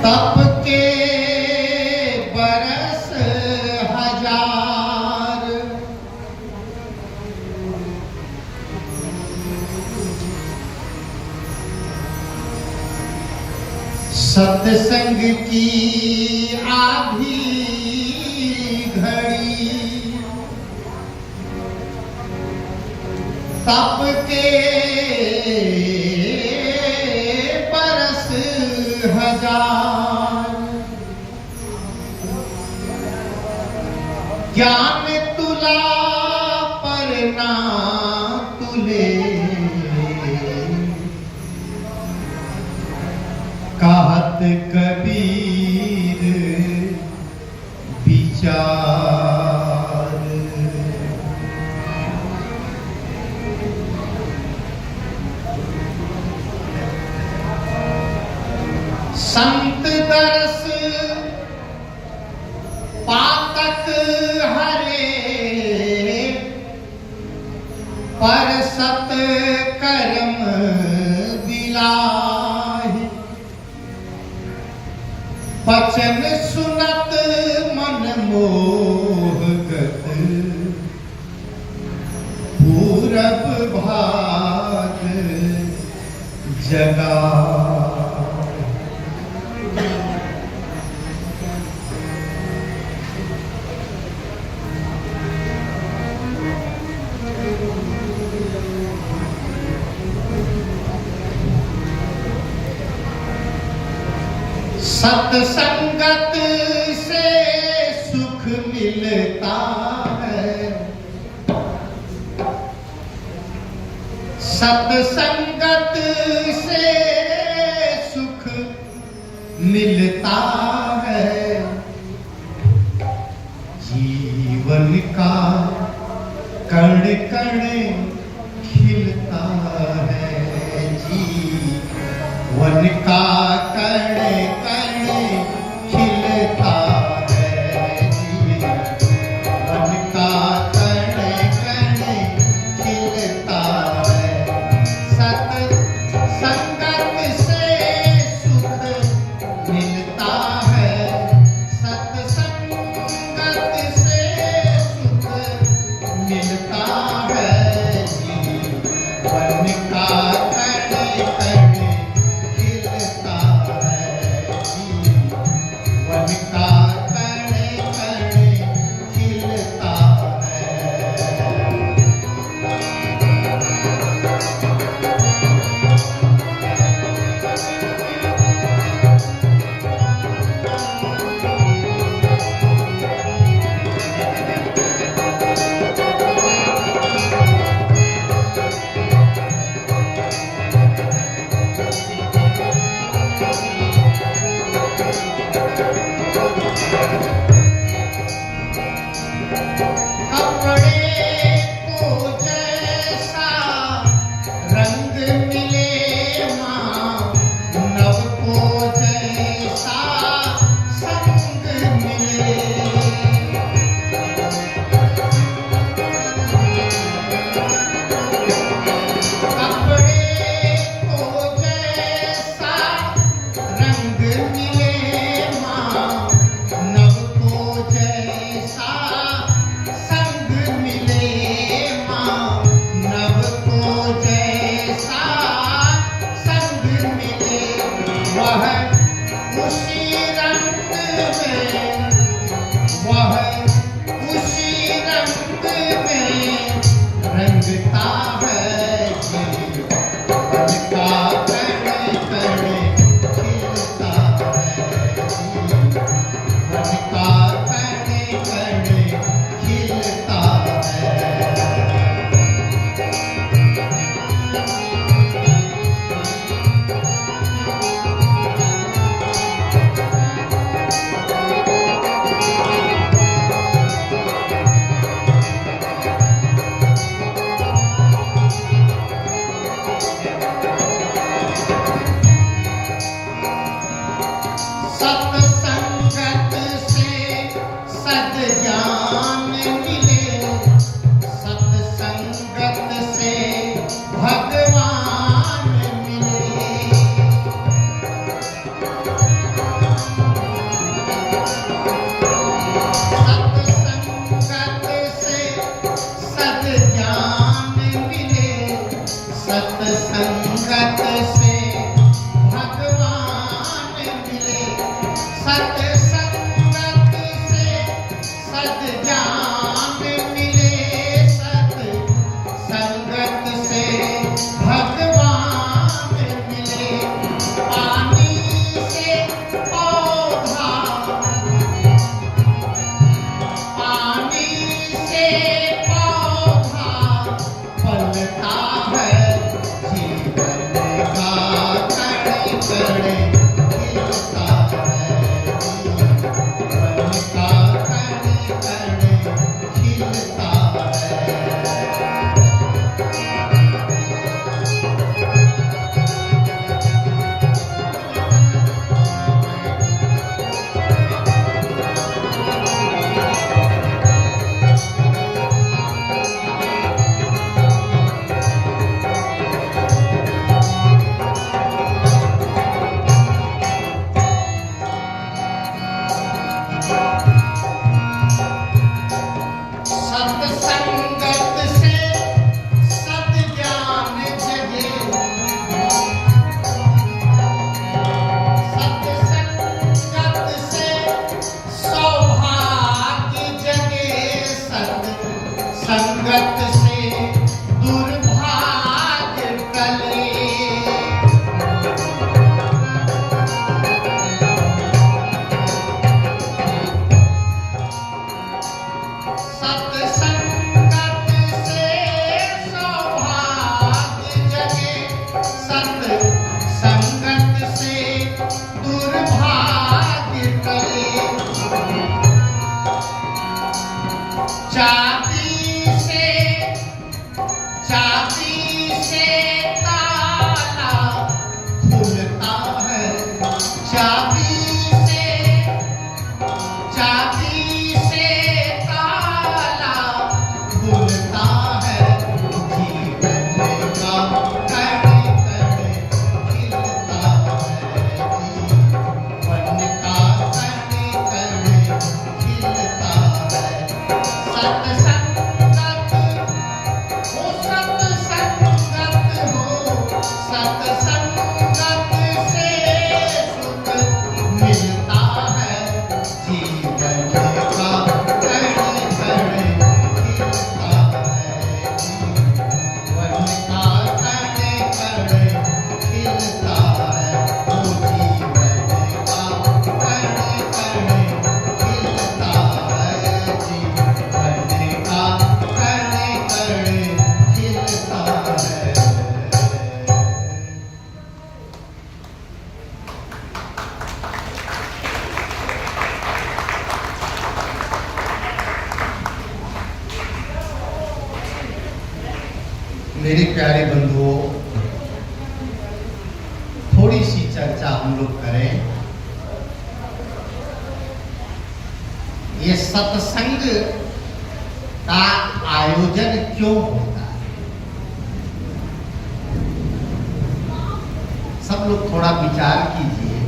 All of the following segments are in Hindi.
तप के बरस हजार, सत्संग की आधी घड़ी, तप के बरस हजार, ज्ञान तुला पर ना तुले, कहत कबीर विचार। संत दरस पातक हरे, पर सत कर्म दिलाहि, बचन सुनत मन मोहगत, पूरब भाग जगा। सत्संगत से सुख मिलता है, सत्संगत से सुख मिलता है, जीवन का कण कण खिलता है, जीवन का कण कण खिलता है, जीवन का कण कण खिलता है। सत्संगत से सुख मिलता है, सत्संगत से सुख मिलता है, जीवन का कण कण खिलता है, जीवन का कण कण खिलता है। कपड़े को जैसा रंग मिले माँ, नव को जैसा संग मिले, कपड़े को जैसा रंग मिले माँ, नव को जैसा संग मिले माँ, नव को जैसा संग मिले, वह उसी रंग में, वह उसी रंग में रंगता है, जीवन का कण कण खिलता है, जीवन का कण कण खिलता है। बनता है जीवन का कण कण खिलता है जीवन का कण कण खिलता है। सत्संगत से सद्ज्ञान जगे सत्संगत से सौभाग्य जगे सत्संगत से दुर्भाग्य टले। सत्संगत से सौभाग्य जगे सत्संगत से दुर्भाग्य टले। जाति से ताला खुलता है जाति से ताला खुलता है जीवन का कण कण खिलता है जीवन का कण कण खिलता है। सत्संगत हो सत्संगत से सुख मिलता है जीवन का कण कण खिलता है जीवन का कण कण खिलता है ओ जीवन का कण कण खिलता है जीवन का कण कण खिलता है। मेरे प्यारे बंधुओं, थोड़ी सी चर्चा हम लोग करें। ये सत्संग का आयोजन क्यों होता है? सब लोग थोड़ा विचार कीजिए।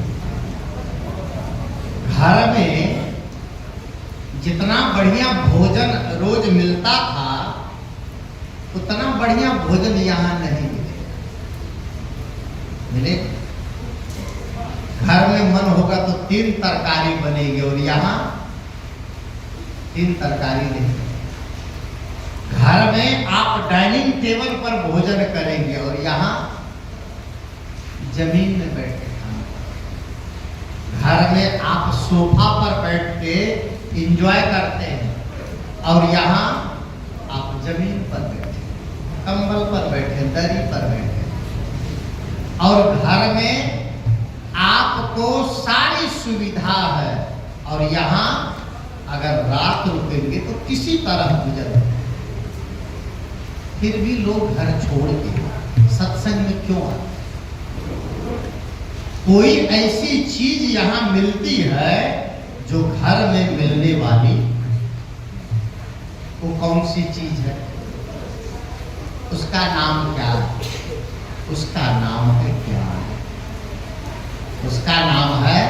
घर में जितना बढ़िया भोजन रोज मिलता था उतना बढ़िया भोजन यहाँ नहीं मिले। घर में मन होगा तो 3 तरकारी बनेगी और यहाँ 3 तरकारी नहीं। घर में आप डाइनिंग टेबल पर भोजन करेंगे और यहाँ जमीन में बैठ के खाना। घर में आप सोफा पर बैठ के एंजॉय करते हैं और यहाँ आप जमीन पर बैठे, कंबल पर बैठे, दरी पर बैठे। और घर में आपको सारी सुविधा है और यहाँ अगर रात रुकेंगे तो किसी तरह गुजर। फिर भी लोग घर छोड़ के सत्संग में क्यों आते? कोई ऐसी चीज यहाँ मिलती है जो घर में मिलने वाली, वो कौन सी चीज है? उसका नाम क्या है? उसका नाम है ज्ञान। उसका नाम है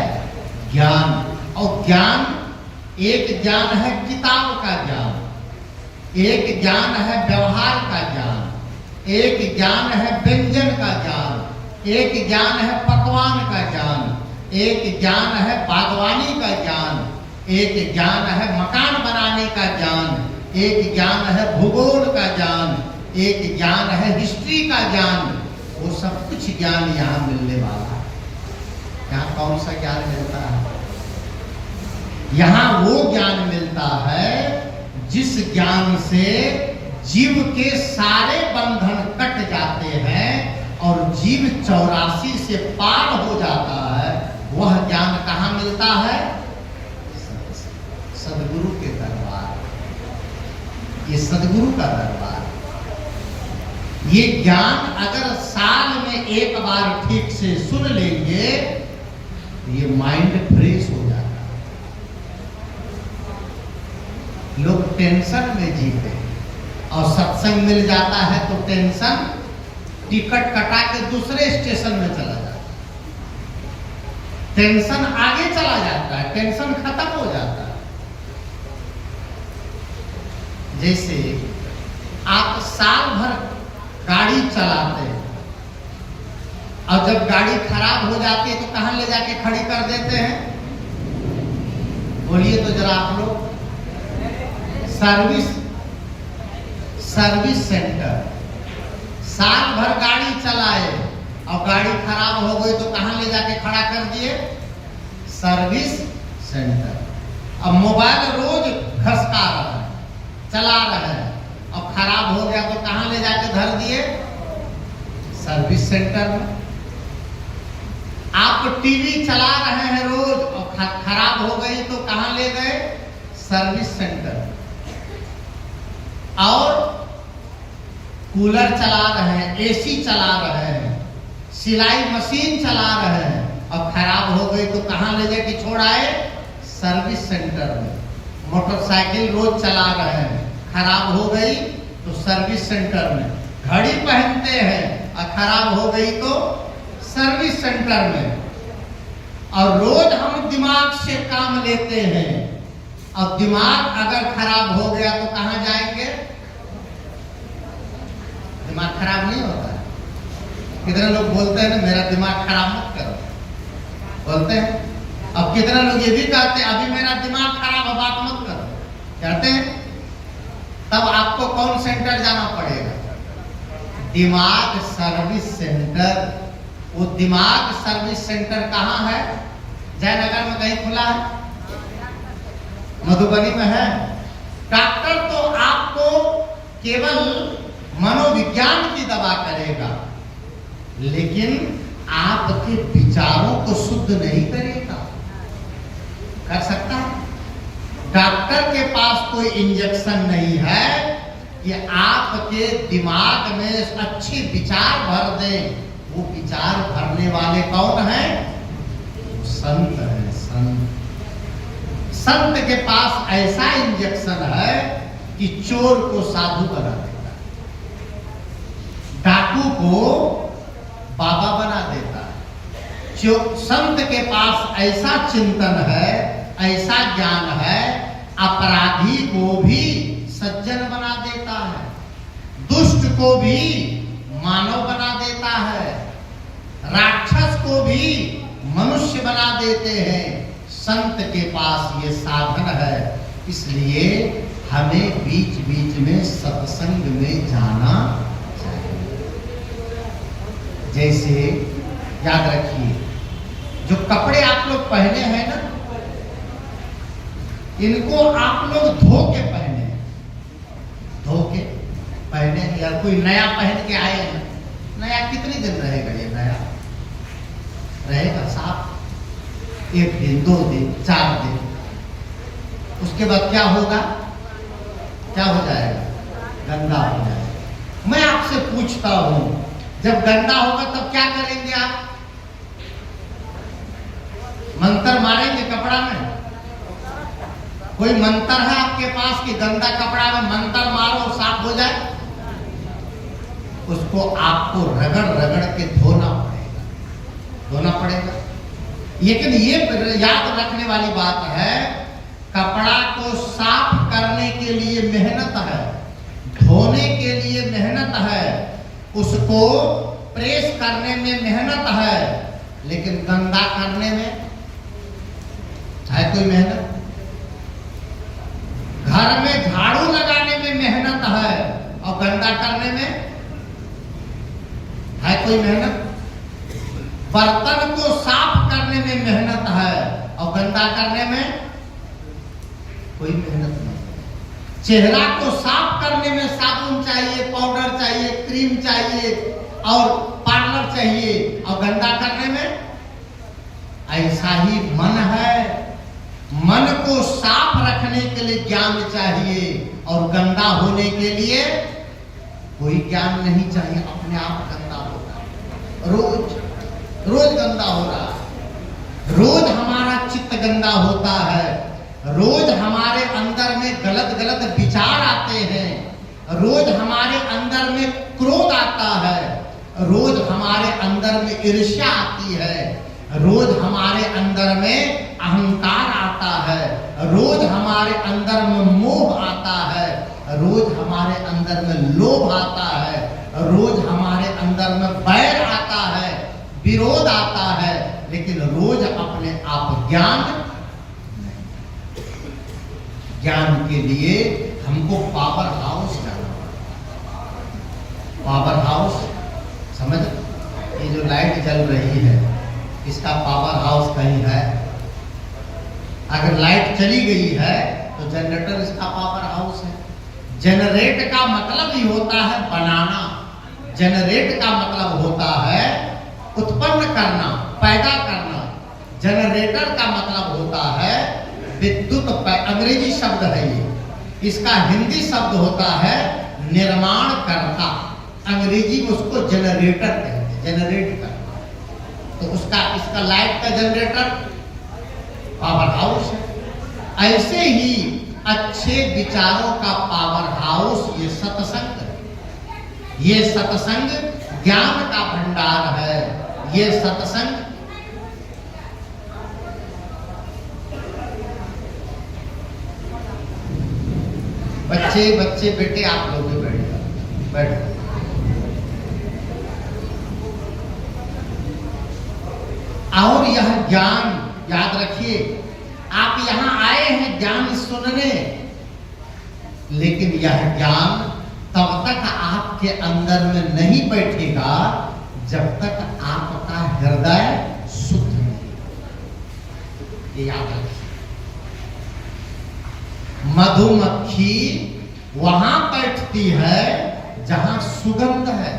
ज्ञान। और ज्ञान, एक ज्ञान है किताब का ज्ञान, एक ज्ञान है व्यवहार का ज्ञान, एक ज्ञान है व्यंजन का ज्ञान, एक ज्ञान है पकवान का ज्ञान, एक ज्ञान है बागवानी का ज्ञान, एक ज्ञान है मकान बनाने का ज्ञान, एक ज्ञान है भूगोल का ज्ञान, एक ज्ञान है हिस्ट्री का ज्ञान। वो सब कुछ ज्ञान यहाँ मिलने वाला है। यहाँ कौन सा ज्ञान मिलता है? यहाँ वो ज्ञान मिलता है जिस ज्ञान से जीव के सारे बंधन जीव 84 से पार हो जाता है, वह ज्ञान कहाँ मिलता है? सदगुरु के दरबार। ये सदगुरु का दरबार। ये ज्ञान अगर साल में एक बार ठीक से सुन लेंगे तो ये माइंड फ्रेश हो जाता है। लोग टेंशन में जीते और सत्संग मिल जाता है तो टेंशन टिकट कटा के दूसरे स्टेशन में चला जाता है, टेंशन आगे चला जाता है, टेंशन खत्म हो जाता है। जैसे आप साल भर गाड़ी चलाते हैं और जब गाड़ी खराब हो जाती है तो कहां ले जाके खड़ी कर देते हैं? बोलिए तो जरा आप लोग। Service centre. साल भर गाड़ी चलाए और गाड़ी खराब हो गई तो कहां ले जाके खड़ा कर दिए? Service centre. अब मोबाइल रोज घसका रहा है, चला रहे हैं और खराब हो गया तो कहां ले जाके धर दिए? सर्विस सेंटर में। आप टीवी चला रहे हैं रोज और खराब हो गई तो कहां ले गए? Service centre. और कूलर चला रहे हैं, एसी चला रहे हैं, सिलाई मशीन चला रहे हैं और खराब हो गई तो कहां ले जाके छोड़ आए? सर्विस सेंटर में। मोटरसाइकिल रोज चला रहे हैं, खराब हो गई तो सर्विस सेंटर में। घड़ी पहनते हैं और खराब हो गई तो सर्विस सेंटर में। और रोज हम दिमाग से काम लेते हैं और दिमाग अगर खराब हो गया तो कहां जाएंगे? दिमाग खराब नहीं होता है। कितने लोग बोलते हैं ना, मेरा दिमाग खराब मत करो, बोलते हैं। अब कितने लोग ये भी कहते हैं अभी मेरा दिमाग खराब है, बात मत करो, कहते हैं। तब आपको कौन सेंटर जाना पड़ेगा? दिमाग सर्विस सेंटर। वो दिमाग सर्विस सेंटर कहां है? जयनगर में कहीं खुला है? मधुबनी में है? डॉक्टर तो आपको केवल मनोविज्ञान की दवा करेगा, लेकिन आपके विचारों को शुद्ध नहीं करेगा। कर सकता है? डॉक्टर के पास कोई इंजेक्शन नहीं है कि आपके दिमाग में अच्छे विचार भर दे। वो विचार भरने वाले कौन हैं? संत है। संत के पास ऐसा इंजेक्शन है कि चोर को साधु बना देता है, डाकू को बाबा बना देता है। संत के पास ऐसा चिंतन है, ऐसा ज्ञान है, अपराधी को भी सज्जन बना देता है, दुष्ट को भी मानव बना देता है, राक्षस को भी मनुष्य बना देते हैं। संत के पास ये साधन है। इसलिए हमें बीच बीच में सत्संग में जाना चाहिए। जैसे याद रखिए, जो कपड़े आप लोग पहने हैं ना, इनको आप लोग धो के पहने, धो के पहने। या कोई नया पहन के आए हैं, नया कितनी दिन रहेगा? ये नया रहेगा साफ 1 दिन, 2 दिन, 4 दिन। उसके बाद क्या होगा? क्या हो जाएगा? गंदा हो जाएगा। मैं आपसे पूछता हूं, जब गंदा होगा तब क्या करेंगे आप? मंत्र मारेंगे कपड़ा में? कोई मंत्र है आपके पास कि गंदा कपड़ा में मंत्र मारो साफ हो जाए? उसको आपको रगड़ रगड़ के धोना पड़ेगा। लेकिन ये याद रखने वाली बात है, कपड़ा को साफ करने के लिए मेहनत है, धोने के लिए मेहनत है, उसको प्रेस करने में मेहनत है, लेकिन गंदा करने में है कोई मेहनत? घर में झाड़ू लगाने में मेहनत है और गंदा करने में है कोई मेहनत? बर्तन को साफ करने में मेहनत है और गंदा करने में कोई मेहनत नहीं। चेहरा को साफ करने में साबुन चाहिए, पाउडर चाहिए, क्रीम चाहिए और पार्लर चाहिए और गंदा करने में। ऐसा ही मन है, मन को साफ रखने के लिए ज्ञान चाहिए और गंदा होने के लिए कोई ज्ञान नहीं चाहिए। अपने आप गंदा होता है, रोज रोज गंदा हो रहा है। रोज हमारा चित्त गंदा होता है, रोज हमारे अंदर में गलत गलत विचार आते हैं, रोज हमारे अंदर में क्रोध आता है, रोज हमारे अंदर में ईर्ष्या आती है, रोज हमारे अंदर में अहंकार आता है, रोज हमारे अंदर में मोह आता है, रोज हमारे अंदर में लोभ आता है, रोज हमारे अंदर में बैर आता है, विरोध आता है, लेकिन रोज अपने आप ज्ञान के लिए हमको पावर हाउस जाना पड़ता। पावर हाउस समझ, ये जो लाइट जल रही है इसका पावर हाउस कहीं है। अगर लाइट चली गई है तो जनरेटर इसका पावर हाउस है। जनरेट का मतलब ही होता है बनाना, जनरेट का मतलब होता है उत्पन्न करना, पैदा करना। जनरेटर का मतलब होता है विद्युत, अंग्रेजी शब्द है ये, इसका हिंदी शब्द होता है निर्माण करता। अंग्रेजी में उसको जनरेटर कहते हैं, जनरेट करना। तो उसका इसका लाइट का जनरेटर पावर हाउस है। ऐसे ही अच्छे विचारों का पावर हाउस ये सत्संग है। ये सत्संग ज्ञान का भंडार है। ये सत्संग बच्चे बच्चे बेटे आप लोग भी बैठ और यह ज्ञान याद रखिए, आप यहां आए हैं ज्ञान सुनने, लेकिन यह ज्ञान तब तक आपके अंदर में नहीं बैठेगा जब तक आपका हृदय शुद्ध नहीं। ये याद रखिए। मधुमक्खी वहां बैठती है जहां सुगंध है,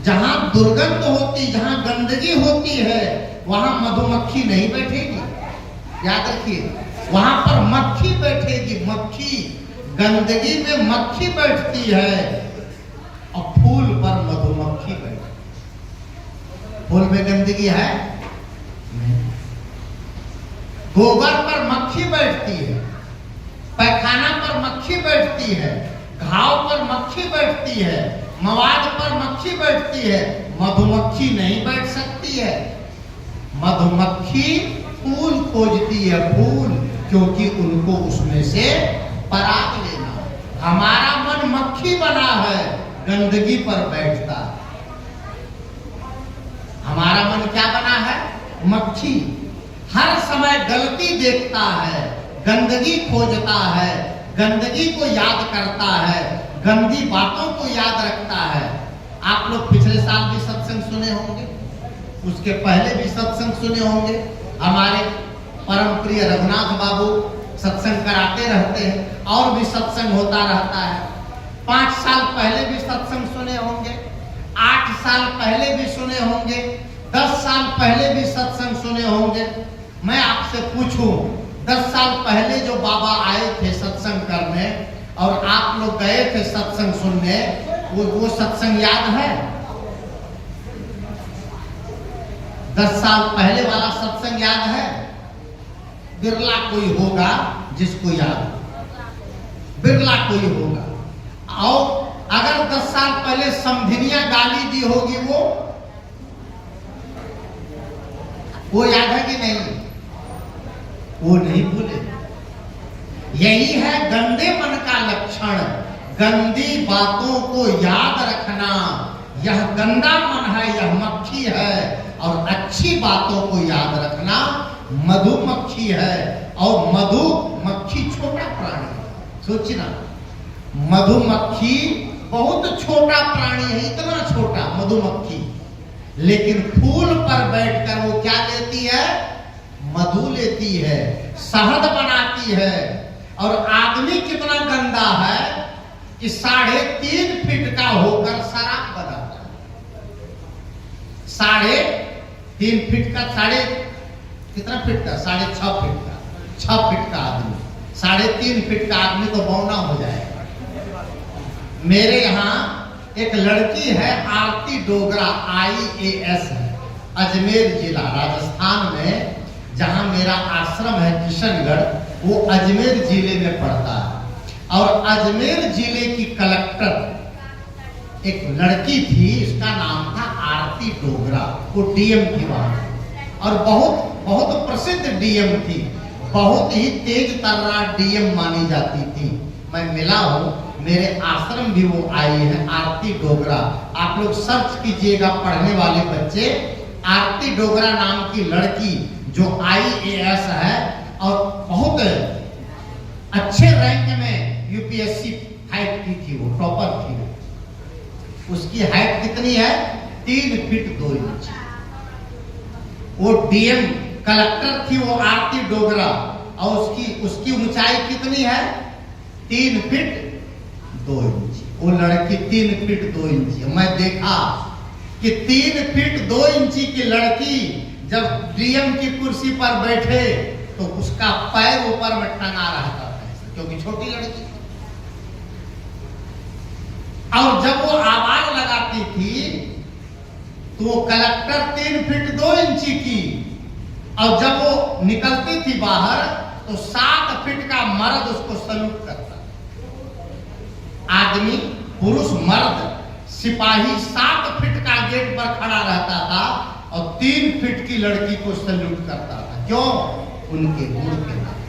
जहां दुर्गंध होती, जहां गंदगी होती है, वहां मधुमक्खी नहीं बैठेगी। याद रखिए, वहां पर मक्खी बैठेगी। मक्खी, गंदगी में मक्खी बैठती है और फूल पर मधुमक्खी बैठती। फूल में गंदगी है नहीं। गोबर पर मक्खी बैठती है, पैखाना पर मक्खी बैठती है, घाव पर मक्खी बैठती है, मवाद पर मक्खी बैठती है, मधुमक्खी नहीं बैठ सकती है। मधुमक्खी फूल खोजती है, फूल, क्योंकि उनको उसमें से पराग लेना। हमारा मन मक्खी बना है, गंदगी पर बैठता है। हमारा मन क्या बना है? मक्खी। हर समय गलती देखता है, गंदगी खोजता है, गंदगी को याद करता है, गंदी बातों को याद रखता है। आप लोग पिछले साल भी सत्संग सुने होंगे, उसके पहले भी सत्संग सुने होंगे। हमारे परम प्रिय रघुनाथ बाबू सत्संग कराते रहते हैं और भी सत्संग होता रहता है। 5 साल पहले भी सत्संग सुने होंगे, 8 साल पहले भी सुने होंगे, 10 साल पहले भी सत्संग सुने होंगे। मैं आपसे पूछूं, 10 साल पहले जो बाबा आए थे सत्संग करने और आप लोग गए थे सत्संग सुनने, वो सत्संग याद है? 10 साल पहले वाला सत्संग याद है? बिरला कोई होगा जिसको याद हो, बिरला कोई होगा। और अगर 10 साल पहले समधिनिया गाली दी होगी, वो याद है कि नहीं? वो नहीं भूले। यही है गंदे मन का लक्षण, गंदी बातों को याद रखना। यह गंदा मन है, यह मक्खी है। और अच्छी बातों को याद रखना मधुमक्खी है। और मधुमक्खी छोटा प्राणी है, सोचना, मधुमक्खी बहुत छोटा प्राणी है, इतना छोटा मधुमक्खी, लेकिन फूल पर बैठकर वो क्या लेती है? मधु लेती है, शहद बनाती है। और आदमी कितना गंदा है कि 3.5 फीट का होकर शराब बनाता है। 3 फीट का कितना फीट का 6.5 फीट का 6 फीट का आदमी 3.5 फीट का आदमी तो बौना हो जाएगा। मेरे यहाँ एक लड़की है आरती डोगरा IAS है, अजमेर जिला राजस्थान में, जहां मेरा आश्रम है किशनगढ़, वो अजमेर जिले में पड़ता है। और अजमेर जिले की कलेक्टर एक लड़की थी, उसका नाम था आरती डोगरा, वो DM थी वहां और बहुत प्रसिद्ध DM थी, बहुत ही तेज तर्रार DM मानी जाती थी। मैं मिला हूं, मेरे आश्रम भी वो आई है आरती डोगरा। आप लोग सर्च कीजिएगा पढ़ने वाले बच्चे, आरती डोगरा नाम की लड़की जो IAS है और बहुत अच्छे रैंक में UPSC हाइट की थी, वो टॉपर थी। उसकी हाइट कितनी है 3 फीट 2 इंच। वो DM कलेक्टर थी वो आरती डोगरा और उसकी ऊंचाई कितनी है 3 फीट 2 इंच। वो लड़की 3 फीट 2 इंच। मैं देखा कि 3 फीट 2 इंची की लड़की जब DM की कुर्सी पर बैठे तो उसका पैर ऊपर में टंगा रहता था, क्योंकि छोटी लड़की। और जब वो आवाज लगाती थी तो वो कलेक्टर 3 फीट 2 इंची की, और जब वो निकलती थी बाहर तो 7 फीट का मर्द उसको सल्यूट करता। आदमी, पुरुष, मर्द, सिपाही 7 फीट का गेट पर खड़ा रहता था और 3 फीट की लड़की को सल्यूट करता था। क्यों? उनके गुण के नाते,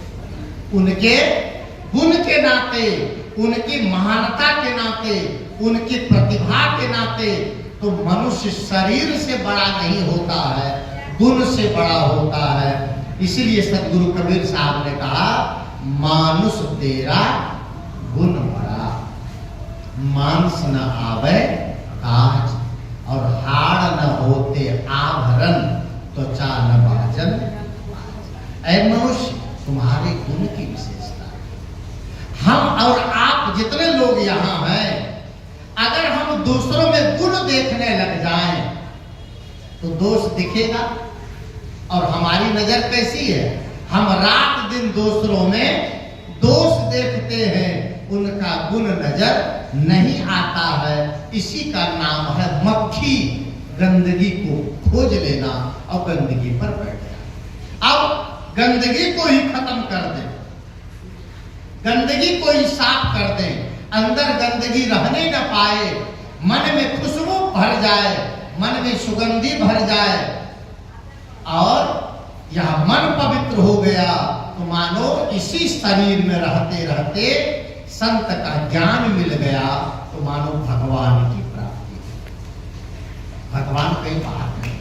उनके गुण के नाते, उनकी महानता के नाते, उनकी प्रतिभा के नाते। तो मनुष्य शरीर से बड़ा नहीं होता है, गुण से बड़ा होता है। इसीलिए सदगुरु कबीर साहब ने कहा, मानुष तेरा गुण बड़ा, मांस न आवे काज, और हाड़ न होते आभरण, त्वचा न बाजन। ऐ मनुष्य, तुम्हारे गुण की विशेषता। हम और आप जितने लोग यहाँ हैं, अगर हम दूसरों में गुण देखने लग जाएं तो दोष दिखेगा। और हमारी नजर कैसी है? हम रात दिन दूसरों में दोष देखते हैं, उनका गुण नजर नहीं आता है। इसी का नाम है मक्खी, गंदगी को खोज लेना और गंदगी पर बैठ जाना। अब गंदगी को ही खत्म कर दें, गंदगी को ही साफ कर दें, अंदर गंदगी रहने न पाए, मन में खुशबू भर जाए, मन में सुगंधी भर जाए और यह मन पवित्र हो गया तो मानो इसी शरीर में रहते रहते संत का ज्ञान मिल गया तो मानो भगवान की प्राप्ति। भगवान कहीं बाहर नहीं।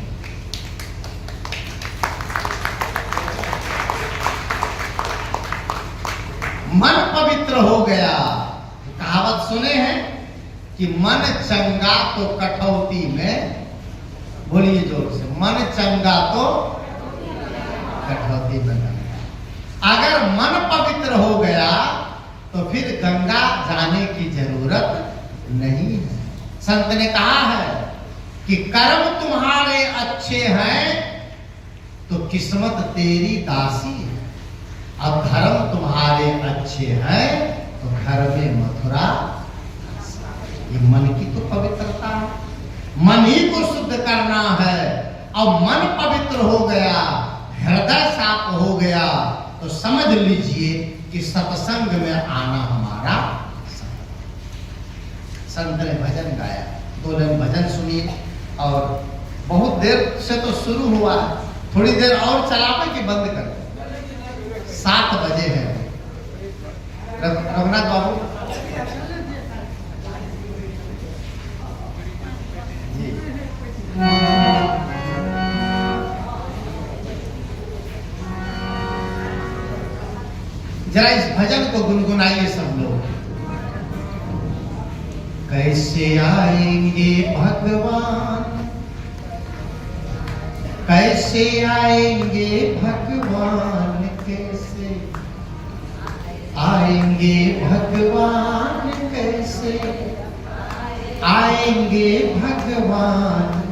मन पवित्र हो गया। कहावत सुने हैं कि मन चंगा तो कठौती में, बोलिए जोर से, मन चंगा तो कठौती में गंगा। अगर मन पवित्र हो गया तो फिर गंगा जाने की जरूरत नहीं है। संत ने कहा है कि कर्म तुम्हारे अच्छे हैं तो किस्मत तेरी दासी है, अब धर्म तुम्हारे अच्छे हैं तो घर में मथुरा। ये मन की तो पवित्रता है, मन ही को शुद्ध करना है। अब मन पवित्र हो गया, हृदय साफ हो गया तो समझ लीजिए कि सत्संग में आना हमारा। संत ने भजन गाया, 2 लाइन भजन सुनिए। और बहुत देर से तो शुरू हुआ है, थोड़ी देर और चलावे कि बंद कर? 7 बजे है। रघुनाथ बाबू जी, जरा इस भजन को गुनगुनाइए सब लोग। कैसे आएंगे भगवान, कैसे आएंगे भगवान, कैसे आएंगे भगवान, कैसे आएंगे भगवान।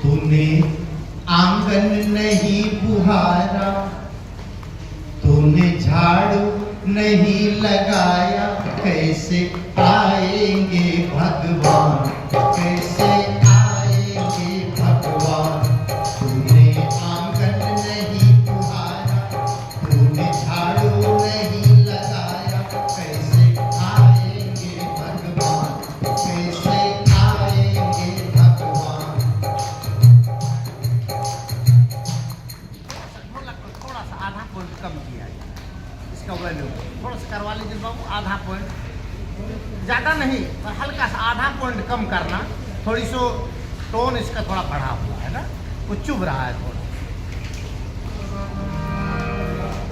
तूने आंगन नहीं बुहारा, तूने झाड़ू नहीं लगाया, कैसे आएंगे भगवान, कैसे आएंगे भगवान। तूने आंगन नहीं बुहारा, तूने झाड़ू नहीं लगाया, कैसे आएंगे भगवान, कैसे आएंगे भगवान। थोड़ा सा आधा पॉइंट कम किया जाए इसका वैल्यू, थोड़ा सा करवा लीजिए बाबू, आधा पॉइंट, ज़्यादा नहीं पर हल्का सा आधा पॉइंट कम करना, थोड़ी सो टोन इसका थोड़ा बढ़ा हुआ है ना, वो चुभ रहा है थोड़ा।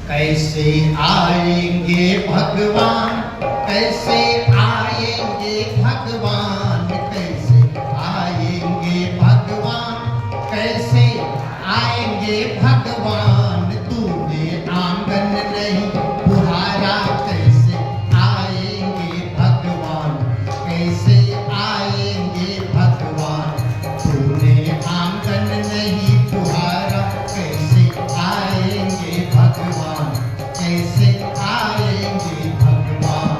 कैसे आएंगे भगवान, कैसे आएंगे भगवान, कैसे आएंगे भगवान, कैसे आएंगे भगवान। तूने आंगन नहीं बुहारा, कैसे आएंगे भगवान, कैसे आएंगे भगवान। तूने आंगन नहीं बुहारा, कैसे आएंगे भगवान, कैसे आएंगे भगवान।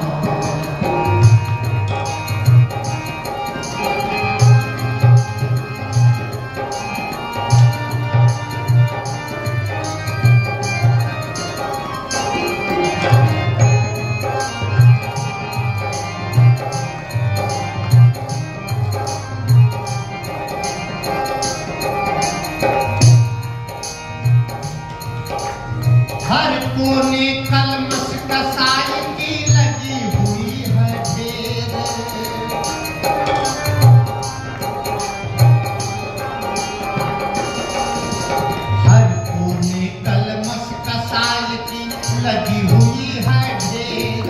हर कोने कलमश कसाई की लगी हुई है ढेर, हर कोने कलमश कसाई की लगी हुई है ढेर।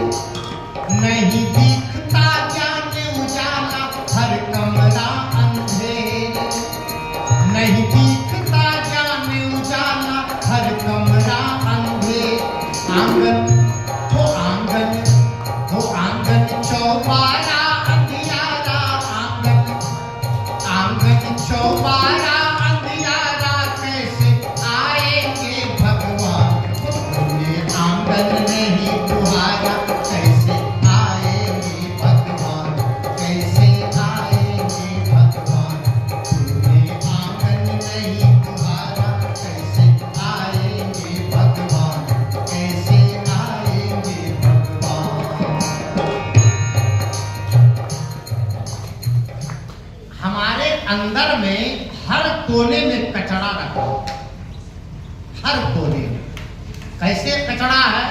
नहीं दिखता जाने उजाला, हर कमरा अंधेर, नहीं दिखता जाने उजाला, हर कमरा आंगन हो आंगन हो आंगन चौबारा अंधियारा, आंगन आंगन चौबारा अंधियारा, कैसे आएंगे भगवान। तूने आंगन नहीं बुहारा, कैसे आएंगे भगवान, कैसे आएंगे भगवान। तूने आंगन नहीं बुहारा, कैसे आएंगे भगवान, कैसे आएंगे भगवान। हमारे अंदर में हर कोने में कचरा रखा, हर कोने में। कैसे कचरा है?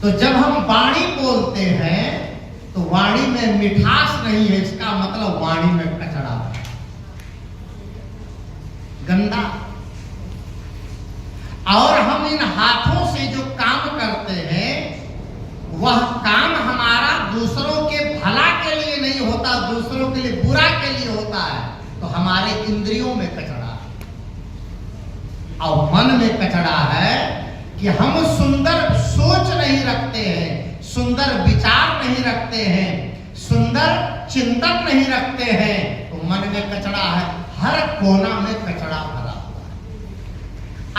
तो जब हम वाणी बोलते हैं तो वाणी में मिठास नहीं है, इसका मतलब वाणी में कचरा है, गंदा। और हम इन हाथों से जो काम करते हैं वह काम हमारा दूसरों के भला के लिए नहीं होता, दूसरों के लिए बुरा के लिए होता है। तो हमारे इंद्रियों में कचरा है और मन में कचरा है कि हम सुंदर सोच नहीं रखते हैं, सुंदर विचार नहीं रखते हैं, सुंदर चिंतन नहीं रखते हैं। तो मन में कचरा है, हर कोना में कचरा भरा हुआ है।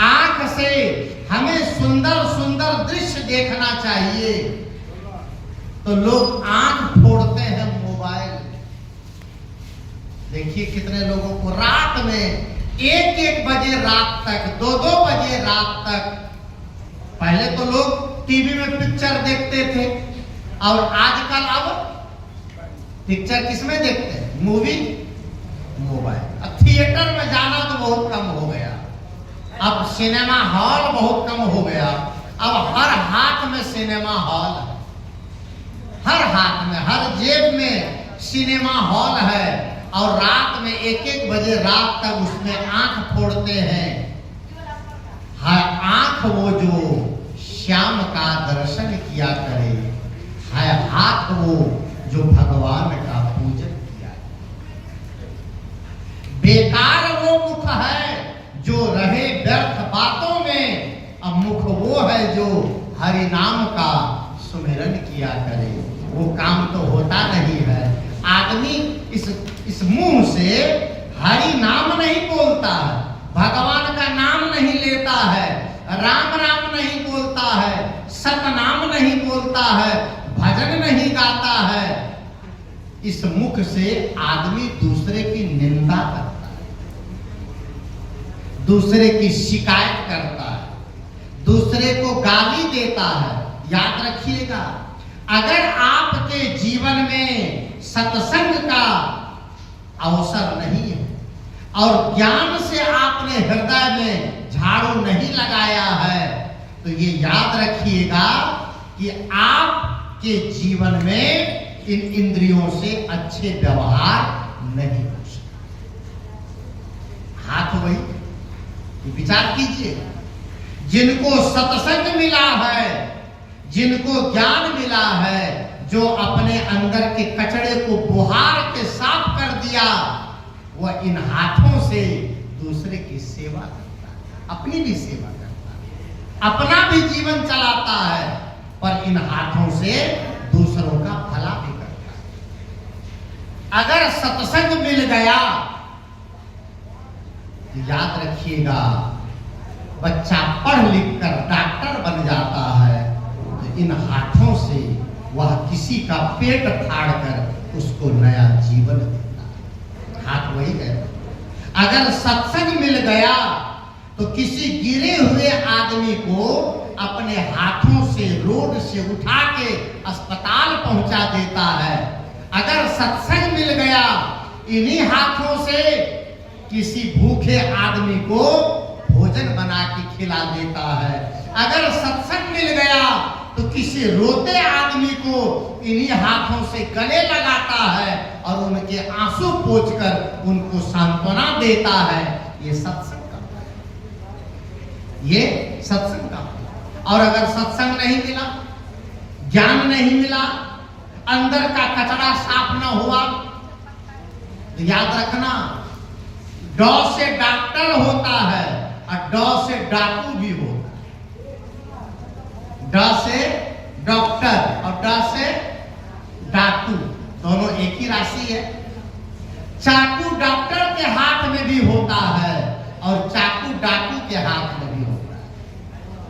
आंख से हमें सुंदर सुंदर दृश्य देखना चाहिए तो लोग आंख फोड़ते हैं मोबाइल। देखिए कितने लोगों को रात में 1-1 बजे रात तक, 2-2 बजे रात तक, पहले तो लोग टीवी में पिक्चर देखते थे और आजकल अब पिक्चर किसमें देखते हैं? Movie, mobile. अब थिएटर में जाना तो बहुत कम हो गया, अब सिनेमा हॉल बहुत कम हो गया। अब हर हाथ में सिनेमा हॉल है, हर हाथ में, हर जेब में सिनेमा हॉल है और रात में 1-1 बजे रात तक उसमें आंख फोड़ते हैं। हर आंख वो जो श्याम का दर्शन किया करे, है हाथ वो जो भगवान का पूजन किया। बेकार वो मुख है जो रहे व्यर्थ बातों में, अब मुख वो है जो हरि नाम का सुमिरन किया करे। वो काम तो होता नहीं है। आदमी इस मुंह से हरि नाम नहीं बोलता है, भगवान का नाम नहीं लेता है, राम राम नहीं बोलता है, सतनाम नहीं बोलता है, भजन नहीं गाता है, इस मुख से आदमी दूसरे की निंदा करता है, दूसरे की शिकायत करता है, दूसरे को गाली देता है। याद रखिएगा, अगर आपके जीवन में सत्संग का अवसर नहीं है और ज्ञान से आपने हृदय में झाड़ू नहीं लगाया है, तो ये याद रखिएगा कि आपके जीवन में इन इंद्रियों से अच्छे व्यवहार नहीं हो सकते। हाथ वही विचार कीजिए, जिनको सत्संग मिला है, जिनको ज्ञान मिला है, जो अपने अंदर के कचड़े को बुहार के साफ कर दिया, वह इन हाथों से दूसरे की सेवा करता है, अपनी भी सेवा करता है, अपना भी जीवन चलाता है, पर इन हाथों से दूसरों का भला भी करता है। अगर सत्संग मिल गया तो याद रखिएगा, बच्चा पढ़ लिख कर डॉक्टर बन जाता है, तो इन हाथों से वह किसी का पेट फाड़ कर उसको नया जीवन देता है। हाथ वही है। अगर सत्संग मिल गया तो किसी गिरे हुए आदमी को अपने हाथों से रोड से उठा के अस्पताल पहुंचा देता है। अगर सत्संग मिल गया, इन्हीं हाथों से किसी भूखे आदमी को भोजन बना के खिला देता है। अगर सत्संग मिल गया तो किसी रोते आदमी को इन्हीं हाथों से गले लगाता है और उनके आंसू पोंछकर उनको सांत्वना देता है। ये सत्संग का है, ये सत्संग का है। और अगर सत्संग नहीं मिला, ज्ञान नहीं मिला, अंदर का कचरा साफ न हुआ, तो याद रखना, डॉ से डॉक्टर होता है और डॉ से डाकू भी होता है। ड से डॉक्टर और ड से डाकू, दोनों एक ही राशि है। चाकू डॉक्टर के हाथ में भी होता है और चाकू डाकू के हाथ में भी होता है।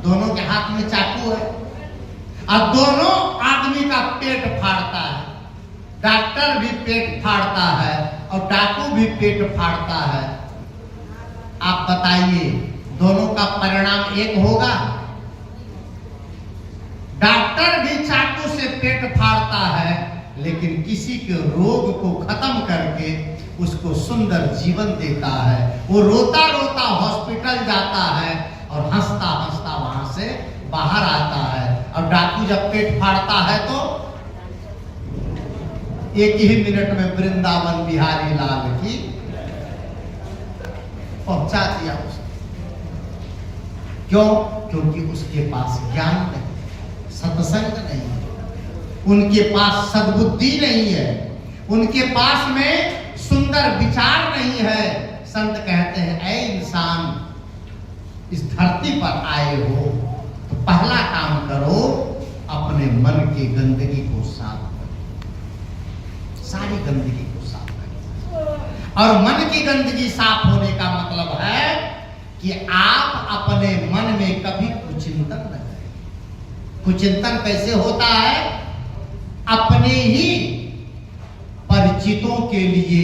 दोनों के हाथ में चाकू है और दोनों आदमी का पेट फाड़ता है। डॉक्टर भी पेट फाड़ता है और डाकू भी पेट फाड़ता है। आप बताइए, दोनों का परिणाम एक होगा? डॉक्टर भी चाकू से पेट फाड़ता है, लेकिन किसी के रोग को खत्म करके उसको सुंदर जीवन देता है। वो रोता रोता हॉस्पिटल जाता है और हंसता हंसता वहां से बाहर आता है। और डाकू जब पेट फाड़ता है तो एक ही मिनट में वृंदावन बिहारी लाल की पहुंचा दिया उसने। क्यों? क्योंकि उसके पास ज्ञान नहीं, सत्संग नहीं है, उनके पास सद्बुद्धि नहीं है, उनके पास में सुंदर विचार नहीं है। संत कहते हैं, ऐ इंसान, इस धरती पर आए हो तो पहला काम करो, अपने मन की गंदगी को साफ करो, सारी गंदगी को साफ करो। और मन की गंदगी साफ होने का मतलब है कि आप अपने मन में कभी कुचिंतन न करें। कुचिंतन कैसे होता है? अपने ही परिचितों के लिए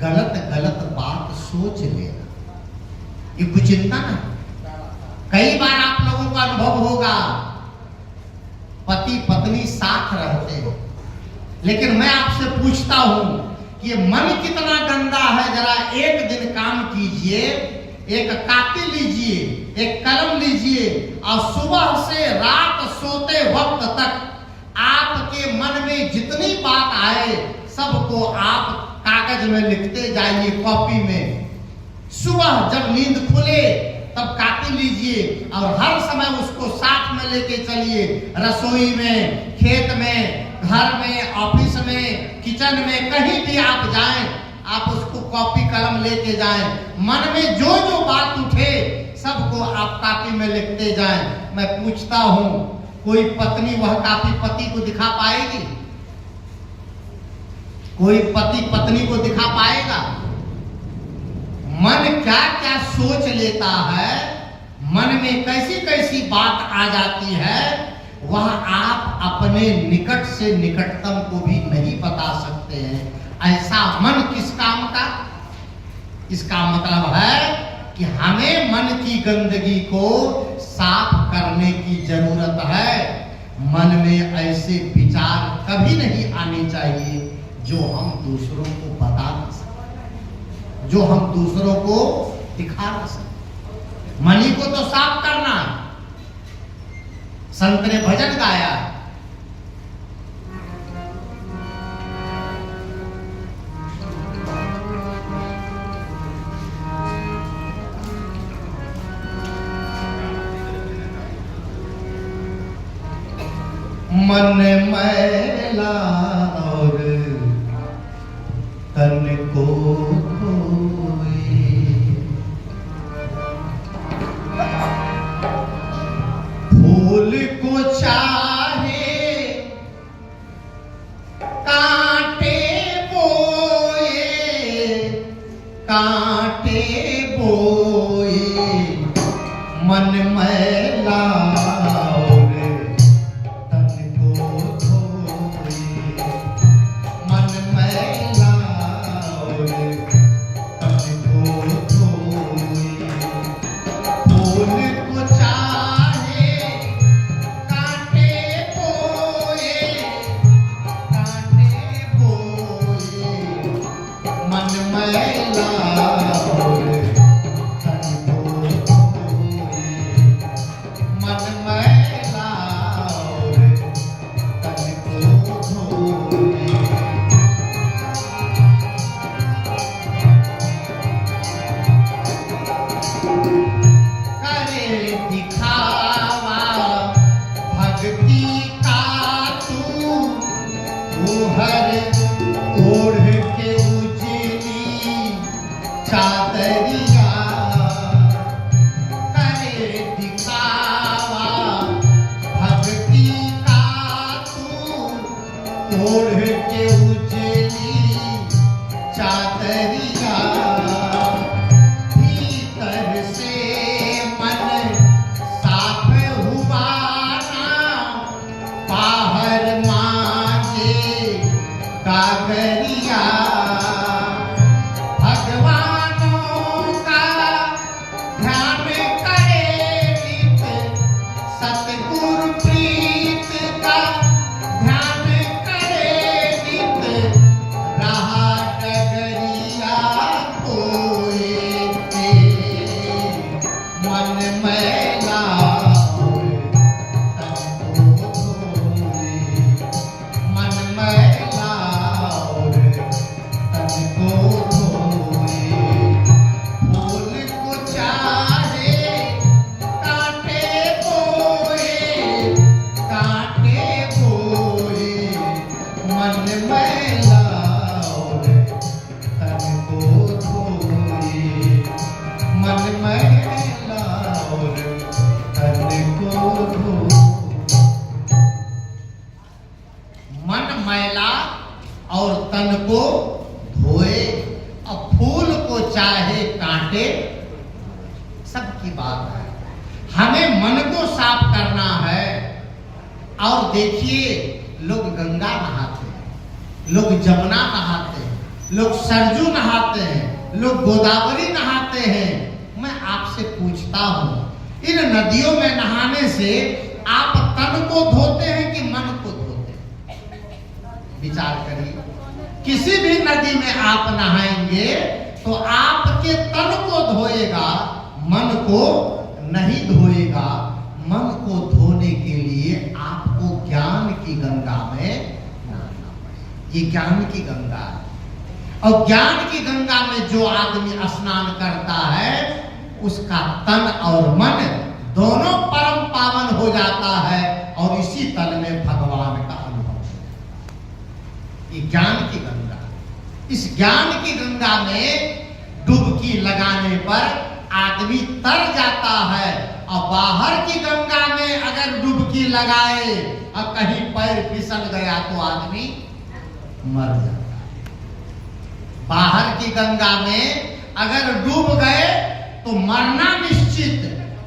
गलत गलत बात सोच लेना, ये कुचिंतन है। कई बार आप लोगों का अनुभव होगा, पति पत्नी साथ रहते हैं, लेकिन मैं आपसे पूछता हूं कि ये मन कितना गंदा है। जरा एक दिन काम कीजिए, एक कापी लीजिए, एक कलम लीजिए और सुबह से रात सोते वक्त तक आपके मन में जितनी बात आए सबको आप कागज में लिखते जाइए, कॉपी में। सुबह जब नींद खुले तब कापी लीजिए और हर समय उसको साथ में लेके चलिए। रसोई में, खेत में, घर में, ऑफिस में, किचन में, कहीं भी आप जाएं, आप उसको कॉपी कलम लेके जाएं। मन में जो जो बात उठे सबको आप कापी में लिखते जाएं। मैं पूछता हूं, कोई पत्नी वह कापी पति को दिखा पाएगी? कोई पति पत्नी को दिखा पाएगा? मन क्या क्या सोच लेता है, मन में कैसी कैसी बात आ जाती है, वह आप अपने निकट से निकटतम को भी नहीं बता सकते हैं। ऐसा मन किस काम का? इसका मतलब है कि हमें मन की गंदगी को साफ करने की जरूरत है। मन में ऐसे विचार कभी नहीं आने चाहिए जो हम दूसरों को बता न सकें, जो हम दूसरों को दिखा न सकें। मनी को तो साफ करना। संत ने भजन गाया, मन मैला और तन को धोए, फूल को चाहे कांटे बोए, कांटे बोए। मन मैला उसका तन और मन दोनों परम पावन हो जाता है और इसी तन में भगवान का अनुभव। ये ज्ञान की गंगा, इस ज्ञान की गंगा में डुबकी लगाने पर आदमी तर जाता है और बाहर की गंगा में अगर डुबकी लगाए और कहीं पैर फिसल गया तो आदमी मर जाता है। बाहर की गंगा में अगर डूब गए तो मरना निश्चित,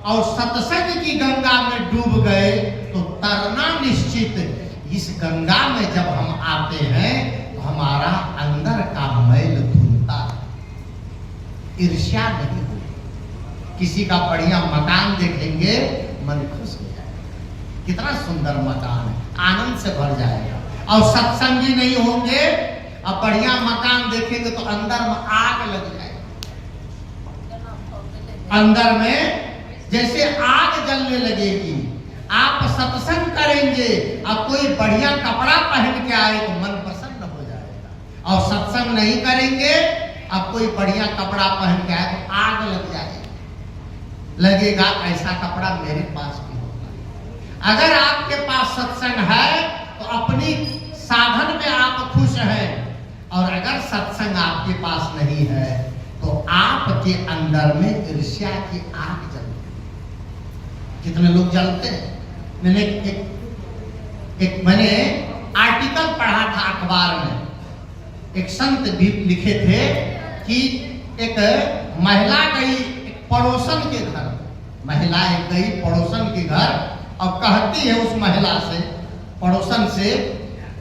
और सत्संग की गंगा में डूब गए तो तरना निश्चित। इस गंगा में जब हम आते हैं तो हमारा अंदर का मैल धुलता है, ईर्ष्या नहीं होगी। किसी का बढ़िया मकान देखेंगे मन खुश हो जाएगा, कितना सुंदर मकान है, आनंद से भर जाएगा। और सत्संगी नहीं होंगे, अब बढ़िया मकान देखेंगे तो अंदर में आग लग जाएगी, अंदर में जैसे आग जलने लगेगी। आप सत्संग करेंगे, अब कोई बढ़िया कपड़ा पहन के आए तो मन प्रसन्न हो जाएगा, और सत्संग नहीं करेंगे, अब कोई बढ़िया कपड़ा पहन के आए तो आग लग जाएगी, लगेगा ऐसा कपड़ा मेरे पास भी होगा। अगर आपके पास सत्संग है तो अपनी साधन में आप खुश हैं, और अगर सत्संग आपके पास नहीं है तो आपके अंदर में ईर्ष्या की आग जलती है। कितने लोग जलते हैं। मैंने आर्टिकल पढ़ा था अखबार में, एक संत भी लिखे थे कि एक महिला गई पड़ोसन के घर, महिला एक गई पड़ोसन के घर और कहती है उस महिला से, पड़ोसन से,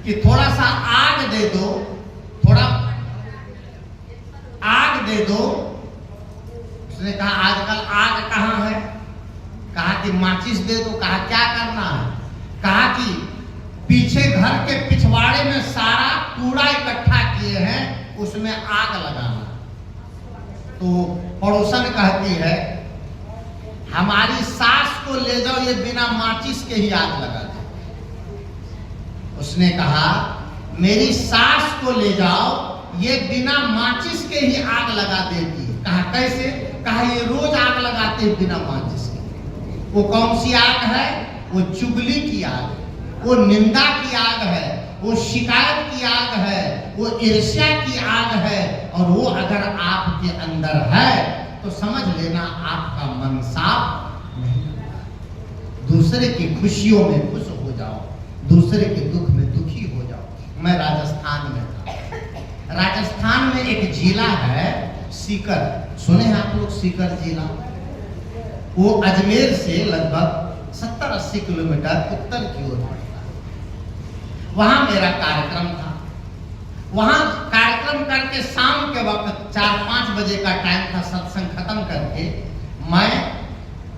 कि थोड़ा सा आग दे दो, थोड़ा आग दे दो। उसने कहा आजकल आग कहाँ है? कहा कि माचिस दे दो। कहा क्या करना है? कहा कि पीछे घर के पिछवाड़े में सारा कूड़ा इकट्ठा किए हैं, उसमें आग लगाना। तो पड़ोसन कहती है हमारी सास को ले जाओ, ये बिना माचिस के ही आग लगा दे। उसने कहा मेरी सास को ले जाओ, ये बिना माचिस के ही आग लगा देती है। कहा कैसे? कहा ये रोज आग लगाते हैं बिना माचिस के। वो कौन सी आग है? वो चुगली की आग है, वो निंदा की आग है, वो शिकायत की आग है, वो ईर्ष्या की आग है। और वो अगर आपके अंदर है तो समझ लेना आपका मन साफ नहीं होगा। दूसरे की खुशियों में खुश हो जाओ, दूसरे के दुख में दुखी हो जाओ। मैं राजस्थान में था, राजस्थान में एक जिला है सीकर, सुने हैं आप लोग सीकर जिला? वो अजमेर से लगभग 70-80 किलोमीटर उत्तर की ओर पड़ता है। वहां मेरा कार्यक्रम था। वहां कार्यक्रम करके शाम के वक्त 4-5 बजे का टाइम था, सत्संग खत्म करके मैं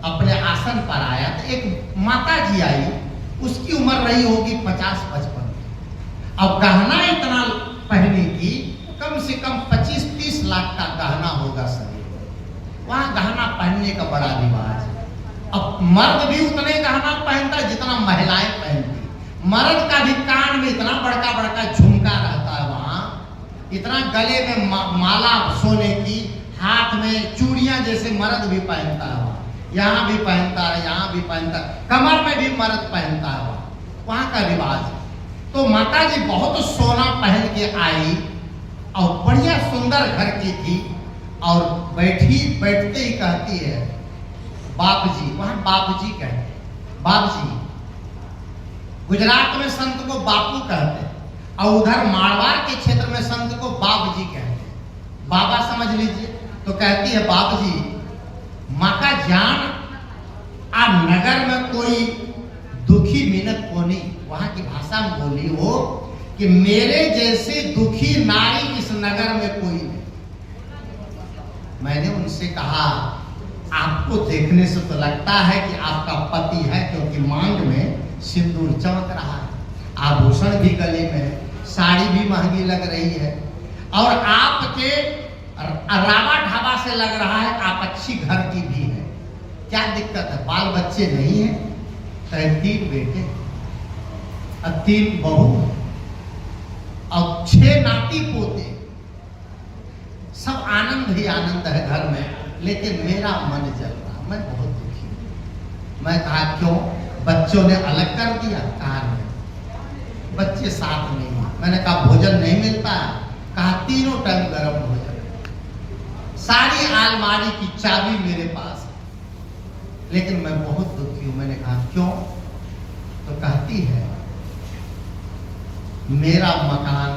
अपने आसन पर आया तो एक माता जी आई, उसकी उम्र रही होगी 50-55। अब गहना इतना पहने की, कम से कम 25-30 लाख का गहना होगा शरीर। वहां गहना पहनने का बड़ा रिवाज है। अब मर्द भी उतने गहना पहनता है जितना महिलाएं पहनती। मर्द का भी कान में इतना बड़का बड़का झुमका रहता है, वहां इतना गले में माला सोने की, हाथ में चूड़ियां जैसे मर्द भी पहनता है, यहाँ भी पहनता है, यहाँ भी पहनता है, कमर में भी मर्द पहनता है, वहां का रिवाज है। तो माता जी बहुत सोना पहन के आई और बढ़िया सुंदर घर की थी, और बैठते ही कहती है बाप जी, वहां बाप जी कहते, बाप जी। गुजरात में संत को बापू कहते हैं, और उधर मारवाड़ के क्षेत्र में संत को बाप जी कहते हैं, बाबा समझ लीजिए। तो कहती है बाप जी, माँ का जान आ नगर में कोई दुखी मिनट को नहीं, वहां की भाषा में बोली हो कि मेरे जैसे दुखी नारी इस नगर में कोई नहीं। मैंने उनसे कहा आपको देखने से तो लगता है कि आपका पति है, क्योंकि मांग में सिंदूर चमक रहा है, आभूषण भी गले में, साड़ी भी महंगी लग रही है, और आपके रावा ढाबा से लग रहा है आप अच्छी घर की भी है। क्या दिक्कत है? बाल बच्चे नहीं है? 3 बेटे और 3 बहू और 6 नाती पोते, सब आनंद ही आनंद है घर में, लेकिन मेरा मन जल रहा, मैं बहुत दुखी हूं। मैं कहा क्यों? बच्चों ने अलग कर दिया? कहा नहीं, बच्चे साथ नहीं है। मैंने कहा भोजन नहीं मिलता? कहा 3 टाइम गर्म भोजन, सारी अलमारी की चाबी मेरे पास है, लेकिन मैं बहुत दुखी हूं। मैंने कहा क्यों? तो कहती है मेरा मकान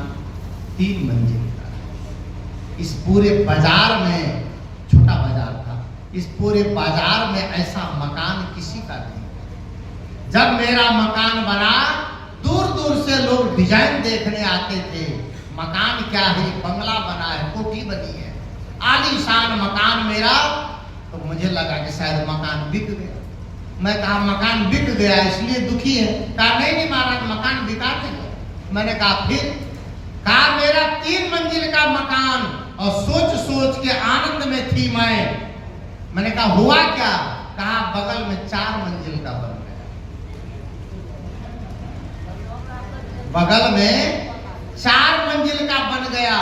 3 मंजिल का है, इस पूरे बाजार में, छोटा बाजार था, इस पूरे बाजार में ऐसा मकान किसी का नहीं। जब मेरा मकान बना, दूर दूर से लोग डिजाइन देखने आते थे। मकान क्या है, बंगला बना है, कोठी बनी है, आलीशान मकान मेरा। तो मुझे लगा कि शायद मकान बिक गया। मैं कहा मकान बिक गया इसलिए दुखी है? कहा नहीं महाराज, मकान बिका नहीं। मैंने कहा फिर? कहा मेरा 3 मंजिल का मकान, और सोच सोच के आनंद में थी मैं। मैंने कहा हुआ क्या? कहा बगल में 4 मंजिल का बन गया। बगल में 4 मंजिल का बन गया।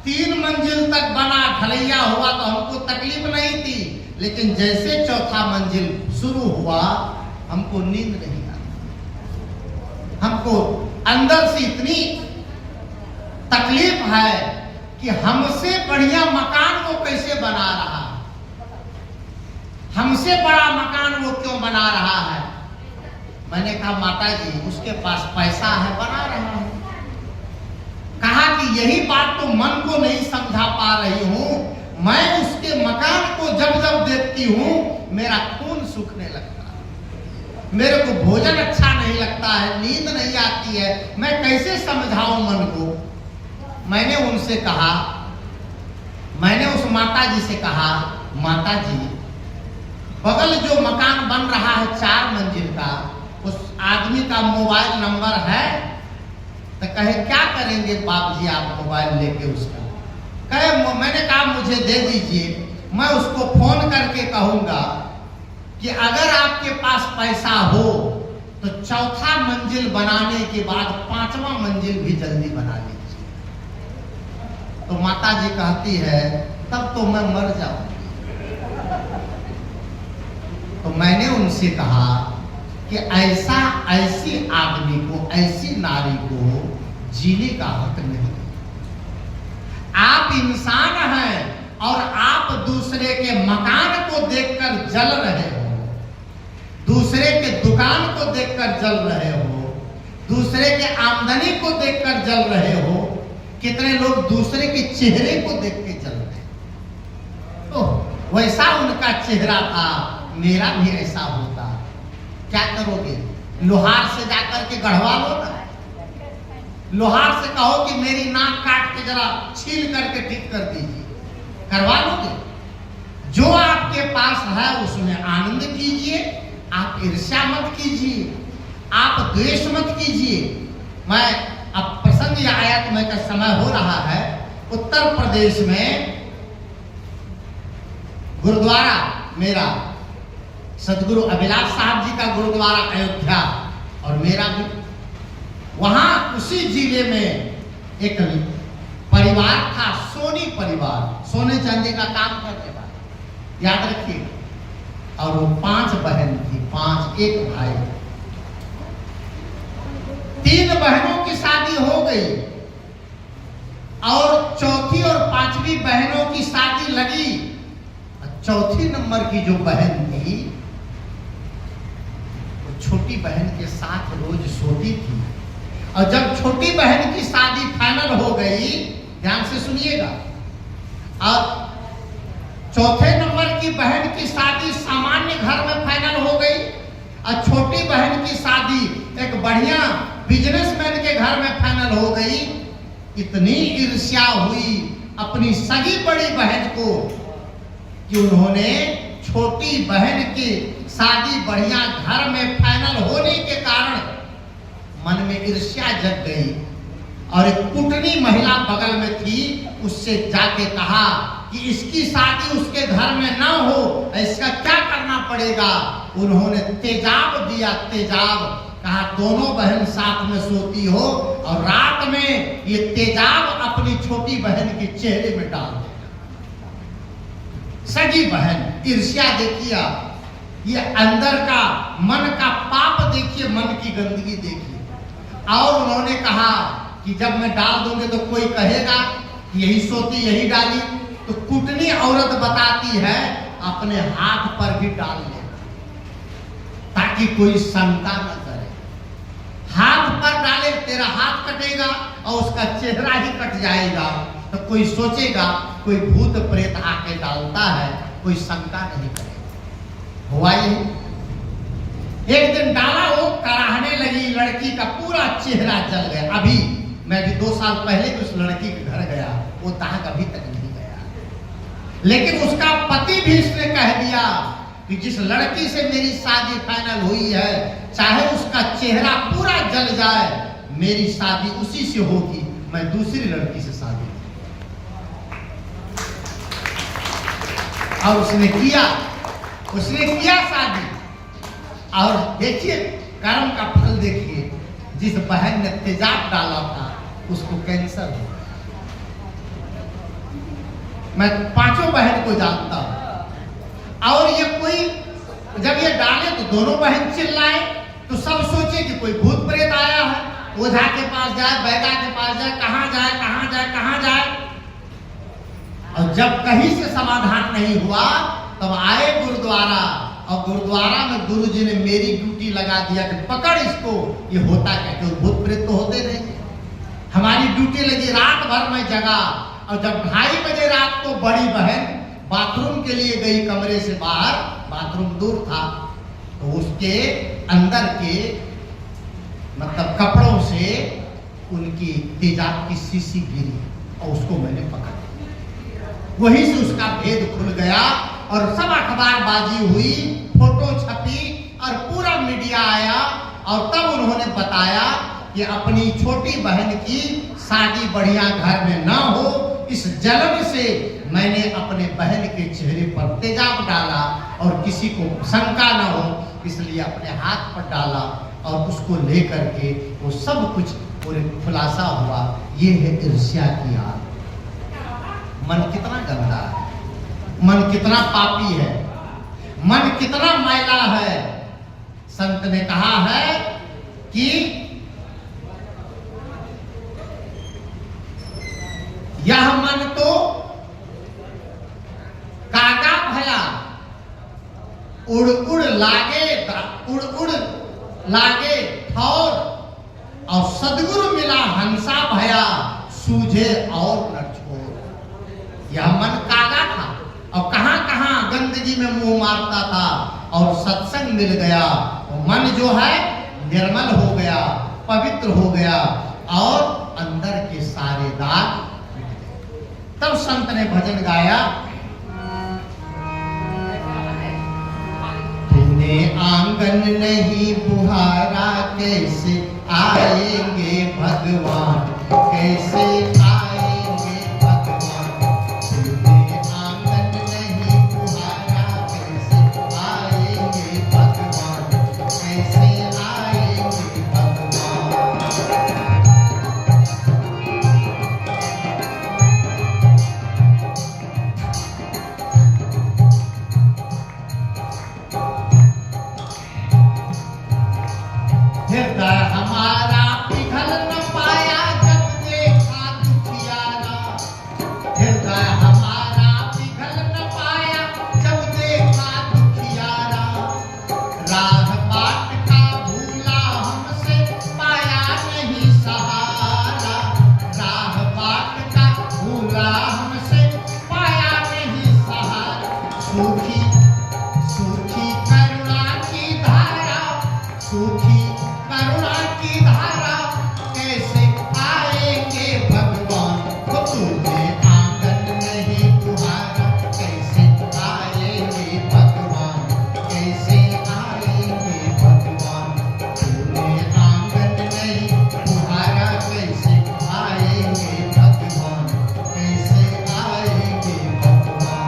3 मंजिल तक बना, ढलैया हुआ तो हमको तकलीफ नहीं थी, लेकिन जैसे 4था मंजिल शुरू हुआ, हमको नींद नहीं आई। हमको अंदर से इतनी तकलीफ है कि हमसे बढ़िया मकान वो कैसे बना रहा, हमसे बड़ा मकान वो क्यों बना रहा है। मैंने कहा माता जी उसके पास पैसा है, बना रहा है। कहा कि यही बात तो मन को नहीं समझा पा रही हूं। मैं उसके मकान को जब जब देखती हूं मेरा खून सूखने लगता है, मेरे को भोजन अच्छा नहीं लगता है, नींद नहीं आती है। मैं कैसे समझाऊं मन को? मैंने उनसे कहा, मैंने उस माता जी से कहा, माता जी बगल जो मकान बन रहा है 4 मंजिल का, उस आदमी का मोबाइल नंबर है? तो कहे क्या करेंगे बाप जी आप मोबाइल लेके उसका? कहे मैंने कहा मुझे दे दीजिए, मैं उसको फोन करके कहूंगा कि अगर आपके पास पैसा हो तो 4था मंजिल बनाने के बाद 5वां मंजिल भी जल्दी बना लीजिए। तो माता जी कहती है तब तो मैं मर जाऊंगी। तो मैंने उनसे कहा कि ऐसी आदमी को, ऐसी नारी को जीने का हक नहीं। आप इंसान हैं और आप दूसरे के मकान को देखकर जल रहे हो, दूसरे के दुकान को देखकर जल रहे हो, दूसरे के आमदनी को देखकर जल रहे हो। कितने लोग दूसरे के चेहरे को देख के जल रहे हैं। तो वैसा उनका चेहरा था, मेरा भी ऐसा होता। क्या करोगे? लोहार से जाकर के गढ़वा लो ना, लोहार से कहो कि मेरी नाक काट के जरा छील करके ठीक कर दीजिए, करवा लोगे? जो आपके पास है उसमें आनंद कीजिए, आप ईर्ष्या मत कीजिए, आप द्वेष मत कीजिए। मैं अब प्रसंग आया तो मैं का समय हो रहा है। उत्तर प्रदेश में गुरुद्वारा, मेरा सदगुरु अभिलाष साहब जी का गुरुद्वारा अयोध्या, और मेरा भी वहां उसी जिले में एक परिवार था, सोनी परिवार, सोने चांदी का काम करने वाला, याद रखिए। और वो 5 बहन थी, 5, 1 भाई। 3 बहनों की शादी हो गई और चौथी और 5वीं बहनों की शादी लगी। चौथी नंबर की जो बहन थी वो छोटी बहन के साथ रोज सोती थी। और जब छोटी बहन की शादी फाइनल हो गई, ध्यान से सुनिएगा, और चौथे नंबर की बहन की शादी सामान्य घर में फाइनल हो गई, और छोटी बहन की शादी एक बढ़िया बिजनेसमैन के घर में फाइनल हो गई। इतनी ईर्ष्या हुई अपनी सगी बड़ी बहन को कि उन्होंने छोटी बहन की शादी बढ़िया घर में फाइनल होने के कारण मन में ईर्ष्या जग गई, और एक कुटनी महिला बगल में थी, उससे जाके कहा कि इसकी शादी उसके घर में ना हो, इसका क्या करना पड़ेगा। उन्होंने तेजाब दिया, तेजाब, कहा दोनों बहन साथ में सोती हो और रात में ये तेजाब अपनी छोटी बहन के चेहरे में डाल देना। सगी बहन, ईर्ष्या देखिए, ये अंदर का मन का पाप देखिए, मन की गंदगी देखिए। और उन्होंने कहा कि जब मैं डाल दूंगे तो कोई कहेगा यही सोती यही डाली। तो कुटनी औरत बताती है अपने हाथ पर भी डाल लेना ताकि कोई शंका न करे। हाथ पर डाले, तेरा हाथ कटेगा और उसका चेहरा ही कट जाएगा, तो कोई सोचेगा कोई भूत प्रेत आके डालता है, कोई शंका नहीं करेगा। हुआ ये एक दिन डाला, वो कराहने लगी, लड़की का पूरा चेहरा जल गया। अभी मैं भी 2 साल पहले उस लड़की के घर गया, वो दाग अभी तक नहीं गया। लेकिन उसका पति भी इसने कह दिया कि जिस लड़की से मेरी शादी फाइनल हुई है, चाहे उसका चेहरा पूरा जल जाए, मेरी शादी उसी से होगी, मैं दूसरी लड़की से शादी। और उसने किया शादी। और देखिए कर्म का फल देखिए, जिस बहन ने तेजाब डाला था उसको कैंसर हो। मैं 5 बहन को जानता हूं। और ये कोई जब ये डाले तो दोनों बहन चिल्लाए, तो सब सोचे कि कोई भूत प्रेत आया है, ओझा के पास जाए, बैगा के पास जाए, कहां जाए। और जब कहीं से समाधान नहीं हुआ, तब आए गुरुद्वारा, और गुरुद्वारा में गुरुजी ने मेरी ड्यूटी लगा दिया कि पकड़ इसको, ये होता क्या, क्यों भूत प्रेत तो होते नहीं। हमारी ड्यूटी लगी, रात भर में जगा। और जब 2:30 बजे रात को बड़ी बहन बाथरूम के लिए गई कमरे से बाहर, बाथरूम दूर था, तो उसके अंदर के मतलब कपड़ों से उनकी तेजाब की शीशी गिरी और उसको मैंने पकड़ा। वहीं से उसका भेद खुल गया और सब अखबारबाजी हुई, फोटो छपी और पूरा मीडिया आया। और तब उन्होंने बताया कि अपनी छोटी बहन की शादी बढ़िया घर में ना हो, इस जलन से मैंने अपने बहन के चेहरे पर तेजाब डाला और किसी को शंका ना हो इसलिए अपने हाथ पर डाला, और उसको लेकर के वो सब कुछ पूरे खुलासा हुआ। ये है ईर्ष्या की आग। मन कितना गंदा है, मन कितना पापी है, मन कितना मैला है। संत ने कहा है कि यह मन तो कागा भया, उड़ उड़ लागे ठौर, और सदगुरु मिला हंसा भया, सूझे और न छोड़। यह मन कागा था और कहां कहां गंदगी में मुंह मारता था, और सत्संग मिल गया, मन जो है निर्मल हो गया, पवित्र हो गया, और अंदर के सारे दाग। तब संत ने भजन गाया, तूने आंगन नहीं बुहारा, कैसे आएंगे भगवान, कैसे आएंगे भगवान। तूने आंगन नहीं बुहारा, कैसे आएंगे भगवान, कैसे आएंगे भगवान। हृदय हमारा पिघल न पाया जब देखा दुखियारा, हृदय हमारा पिघल न पाया जब देखा दुखियारा। राह बाट का भूला हमसे पाया नहीं सहारा, राह बाट का भूला हमसे पाया नहीं सहारा। सूखी सूखी करुणा की धारा, सूखी करुणा की धारा, कैसे आएंगे भगवान। वो तूने आंगन नहीं बुहारा, कैसे आएंगे भगवान, कैसे आएंगे भगवान। तूने आंगन नहीं बुहारा, कैसे आएंगे भगवान, कैसे आएंगे भगवान।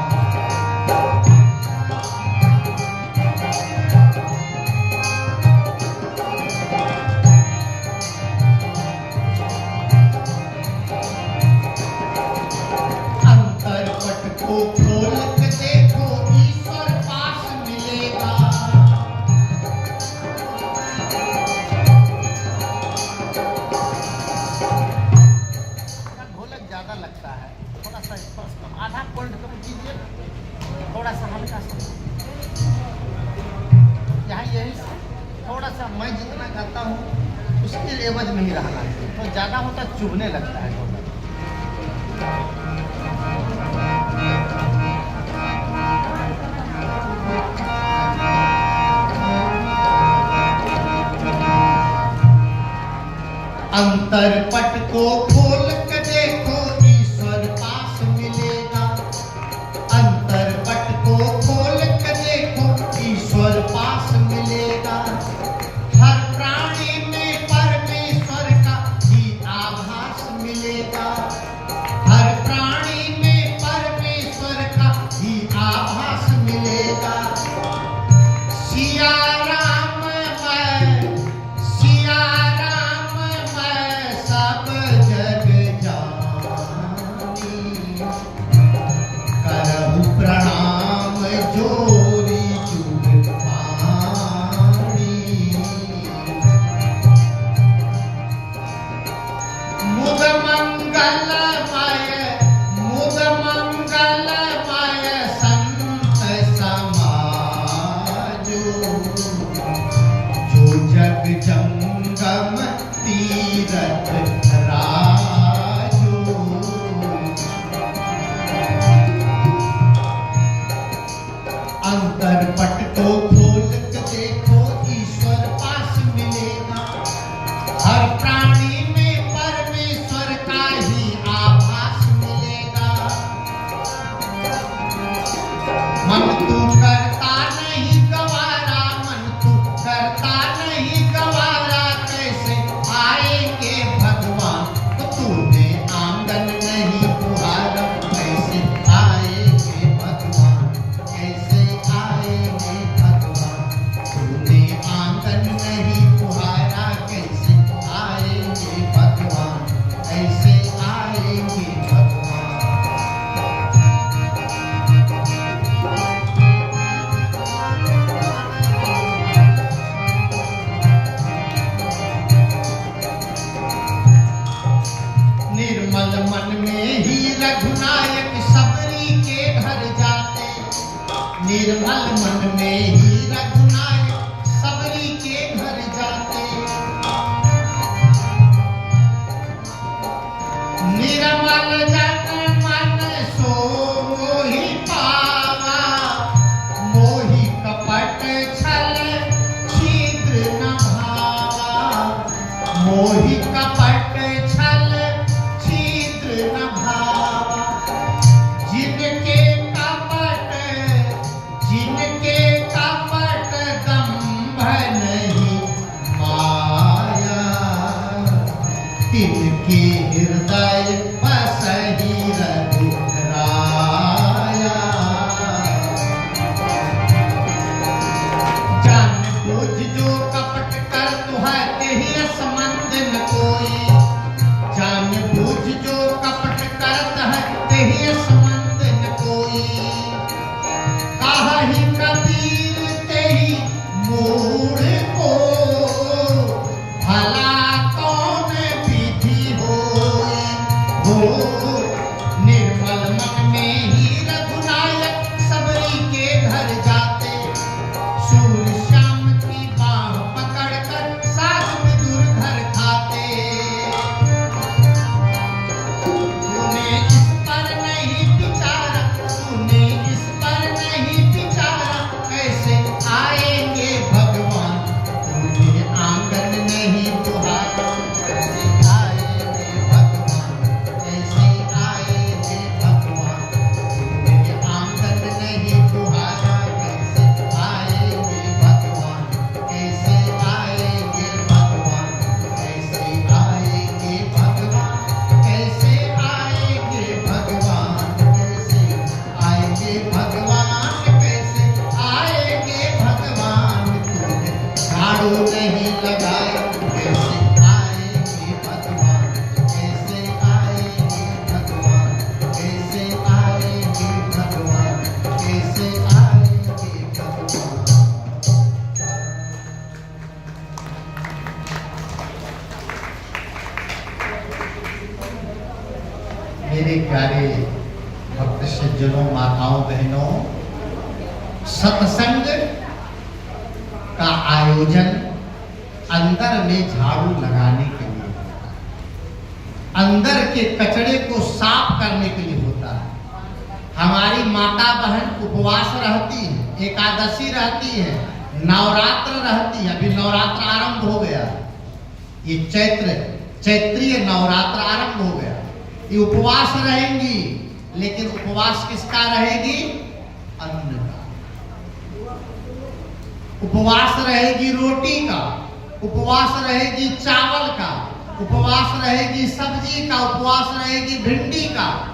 अंतरपट को खोल के देखो, ईश्वर पास मिलेगा। ढोलक ज्यादा लगता है, थोड़ा सा स्पर्श कम, आधा पॉइंट कम कीजिए, थोड़ा सा हल्का सा। यहाँ यही थोड़ा सा मैं जितना गाता हूँ उसके एवज नहीं रहना चाहिए, तो ज्यादा होता चुभने लगता है ढोलक। अंतरपट को खोल के देखो ईश्वर पास मिलेगा। अंतरपट को खोल के देखो ईश्वर पास मिलेगा। हर प्राणी में परमेश्वर का ही आभास मिलेगा। हर प्राणी में परमेश्वर का ही आभास मिलेगा। सिया राम मैं सब जग जानी। करहु प्रणाम जोरी जुग पानी। मुद मंगलमय संत समाजो। जो जग जंगम तीरथ राजो। अंतरपट को खोल के देखो ईश्वर पास मिलेगा। हर प्राणी में परमेश्वर का ही आभास मिलेगा। मन तू करता नहीं गवारा, मन तू करता नहीं गवारा, कैसे आएंगे भगवान। तो तूने आंगन नहीं बुहारा, कैसे आएंगे भगवान। कैसे आएंगे भगवान। तूने आंगन नहीं बुहारा, कैसे आएंगे भगवान। कैसे आएंगे भगवान। निर्मल मन में ही रघुनायक सबरी के घर जाते। निर्मल मन में ही रघुनायक सबरी के घर जाते। निर्मल जन मन सो मोहि पावा। मोहि कपट छल छिद्र न भावा। मोहि कपट छल छिद्र न भावा। जिनके कपट दंभ नहीं माया। तिनके हृदय बसहि रघुराया। जान बुझ जो कपट कर तुहै तेहि संबंध न कोई। जान बुझ जो कपट करत है तेहि संबंध न कोई। काहि कबीर तेहि मूढ़ को। भला कौन विधि होई हो। निर्मल मन में ही रघुनायक सबरी के घर जाते। सूर्य श्याम की बाह पकड़कर साथ विदुर घर खाते। तूने इस पर नहीं विचारा, तूने इस पर नहीं विचारा, कैसे आएंगे भगवान। तूने आंगन नहीं बुहारा, कैसे आएंगे भगवान। कैसे आएंगे भगवान। तूने आंगन नहीं बुहारा, कैसे आएंगे भगवान। कैसे आएंगे भगवान। कैसे आएंगे भगवान। कैसे आएंगे भगवान। कैसे आएंगे भगवान। कैसे आएंगे भगवान। तूने झाड़ू नहीं लगाया, कैसे आएंगे भगवान। कैसे आएंगे भगवान। कैसे आएंगे भगवान। कैसे आएंगे भगवान। मेरे प्यारे भक्त सज्जनों, माताओं, बहनों, सत्संग का आयोजन अंदर में झाड़ू लगाने के लिए होता है। अंदर के कचरे को साफ करने के लिए होता है। हमारी माता बहन उपवास रहती है, एकादशी रहती है, नवरात्र रहती है। अभी नवरात्र आरंभ हो गया। ये चैत्र चैत्रीय नवरात्र आरंभ हो गया। ये उपवास रहेंगी, लेकिन उपवास किसका रहेगी? अन्न का। उपवास रहेगी रोटी का, उपवास रहेगी चावल का, उपवास रहेगी सब्जी का, उपवास रहेगी भिंडी का।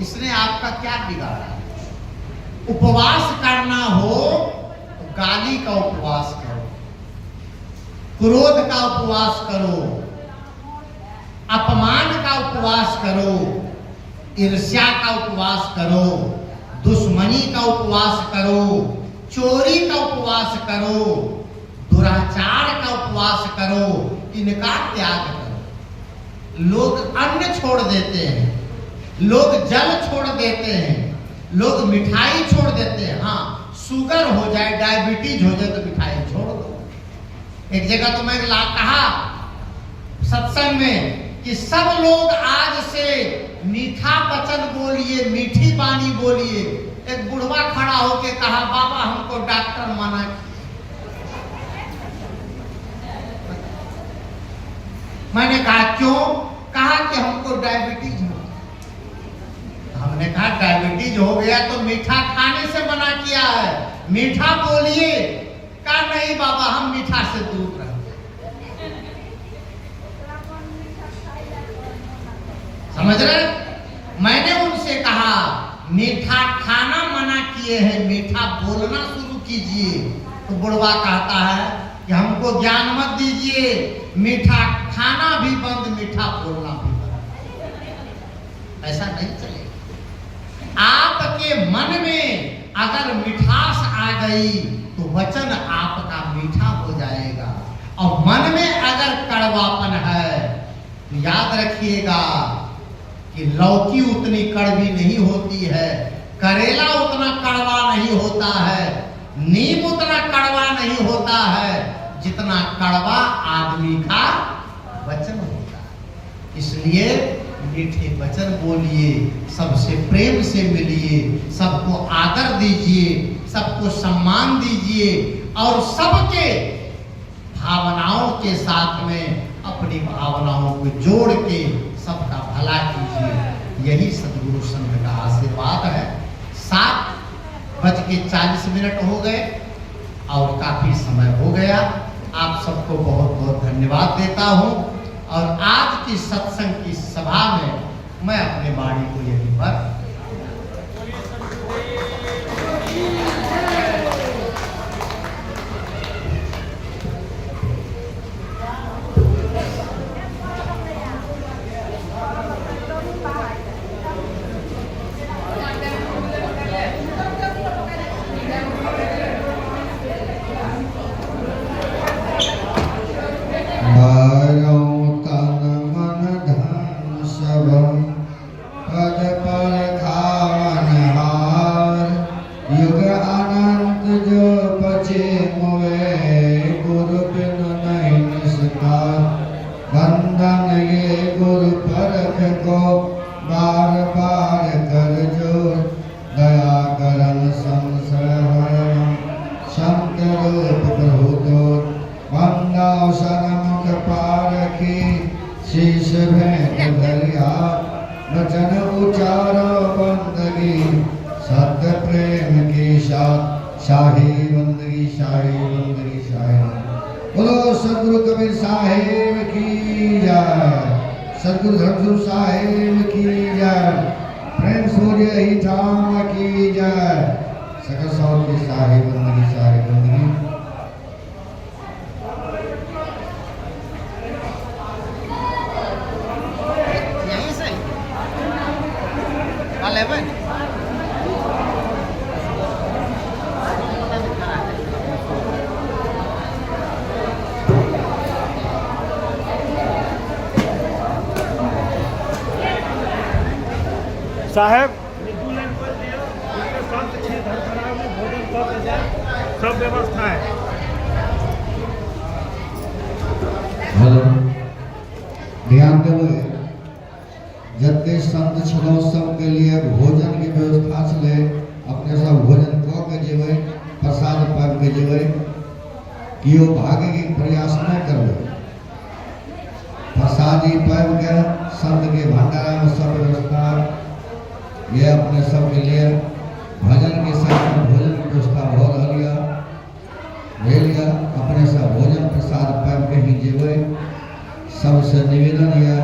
इसने आपका क्या बिगाड़ा? उपवास करना हो तो गाली का उपवास करो, क्रोध का उपवास करो, अपमान का उपवास करो, ईर्ष्या का उपवास करो, दुश्मनी का उपवास करो, चोरी का उपवास करो, दुराचार का उपवास करो, इनका त्याग करो। लोग अन्न छोड़ देते हैं, लोग जल छोड़ देते हैं, लोग मिठाई छोड़ देते हैं। हाँ, शुगर हो जाए, डायबिटीज हो जाए तो मिठाई छोड़ दो। एक जगह तो मैं कहा सत्संग में कि सब लोग आज से मीठा वचन बोलिए, मीठी बानी बोलिए। एक बुढ़वा खड़ा होके कहा, बाबा हमको डॉक्टर मना। मैंने कहा क्यों? कहा कि हमको डायबिटीज हो। हमने कहा डायबिटीज हो गया तो मीठा खाने से मना किया है, मीठा बोलिए। कहा नहीं बाबा, हम मीठा से दूर रहे। समझ रहे? मैंने उनसे कहा मीठा खाना मना किए हैं, मीठा बोलना शुरू कीजिए। तो बुढ़वा कहता है कि हमको ज्ञान मत दीजिए, मीठा खाना भी बंद, मीठा बोलना भी बंद। ऐसा नहीं चलेगा। आपके मन में अगर मिठास आ गई तो वचन आपका मीठा हो जाएगा, और मन में अगर कड़वापन है तो याद रखिएगा कि लौकी उतनी कड़वी नहीं होती है, करेला उतना कड़वा नहीं होता है, नीम उतना कड़वा नहीं होता है जितना कड़वा आदमी का वचन होता है। इसलिए मीठे वचन बोलिए, सबसे प्रेम से मिलिए, सबको आदर दीजिए, सबको सम्मान दीजिए, और सबके भावनाओं के साथ में अपनी भावनाओं को जोड़ के सबका भला कीजिए। यही सद्गुरु संघ का आशीर्वाद है। 7:40 हो गए और काफी समय हो गया। आप सबको बहुत बहुत धन्यवाद देता हूं, और आज की सत्संग की सभा में मैं अपने वाणी को यहीं पर साहब सब व्यवस्था है। हेलो, ध्यान देवे जते संत छलोत्सव के लिए भोजन की व्यवस्था छे, अपने सब भोजन क के जेबै, प्रसाद पाबि के जेबै, कियो भागे के प्रयास न करबै। प्रसाद प्रसादी पाबि के संत के भंडारा में सब व्यवस्था ये अपने सबके लिए भजन के साथ भोजन की व्यवस्था हो रही है। अपने सब भोजन प्रसाद पाबि के ही जेबै। सबसे निवेदन है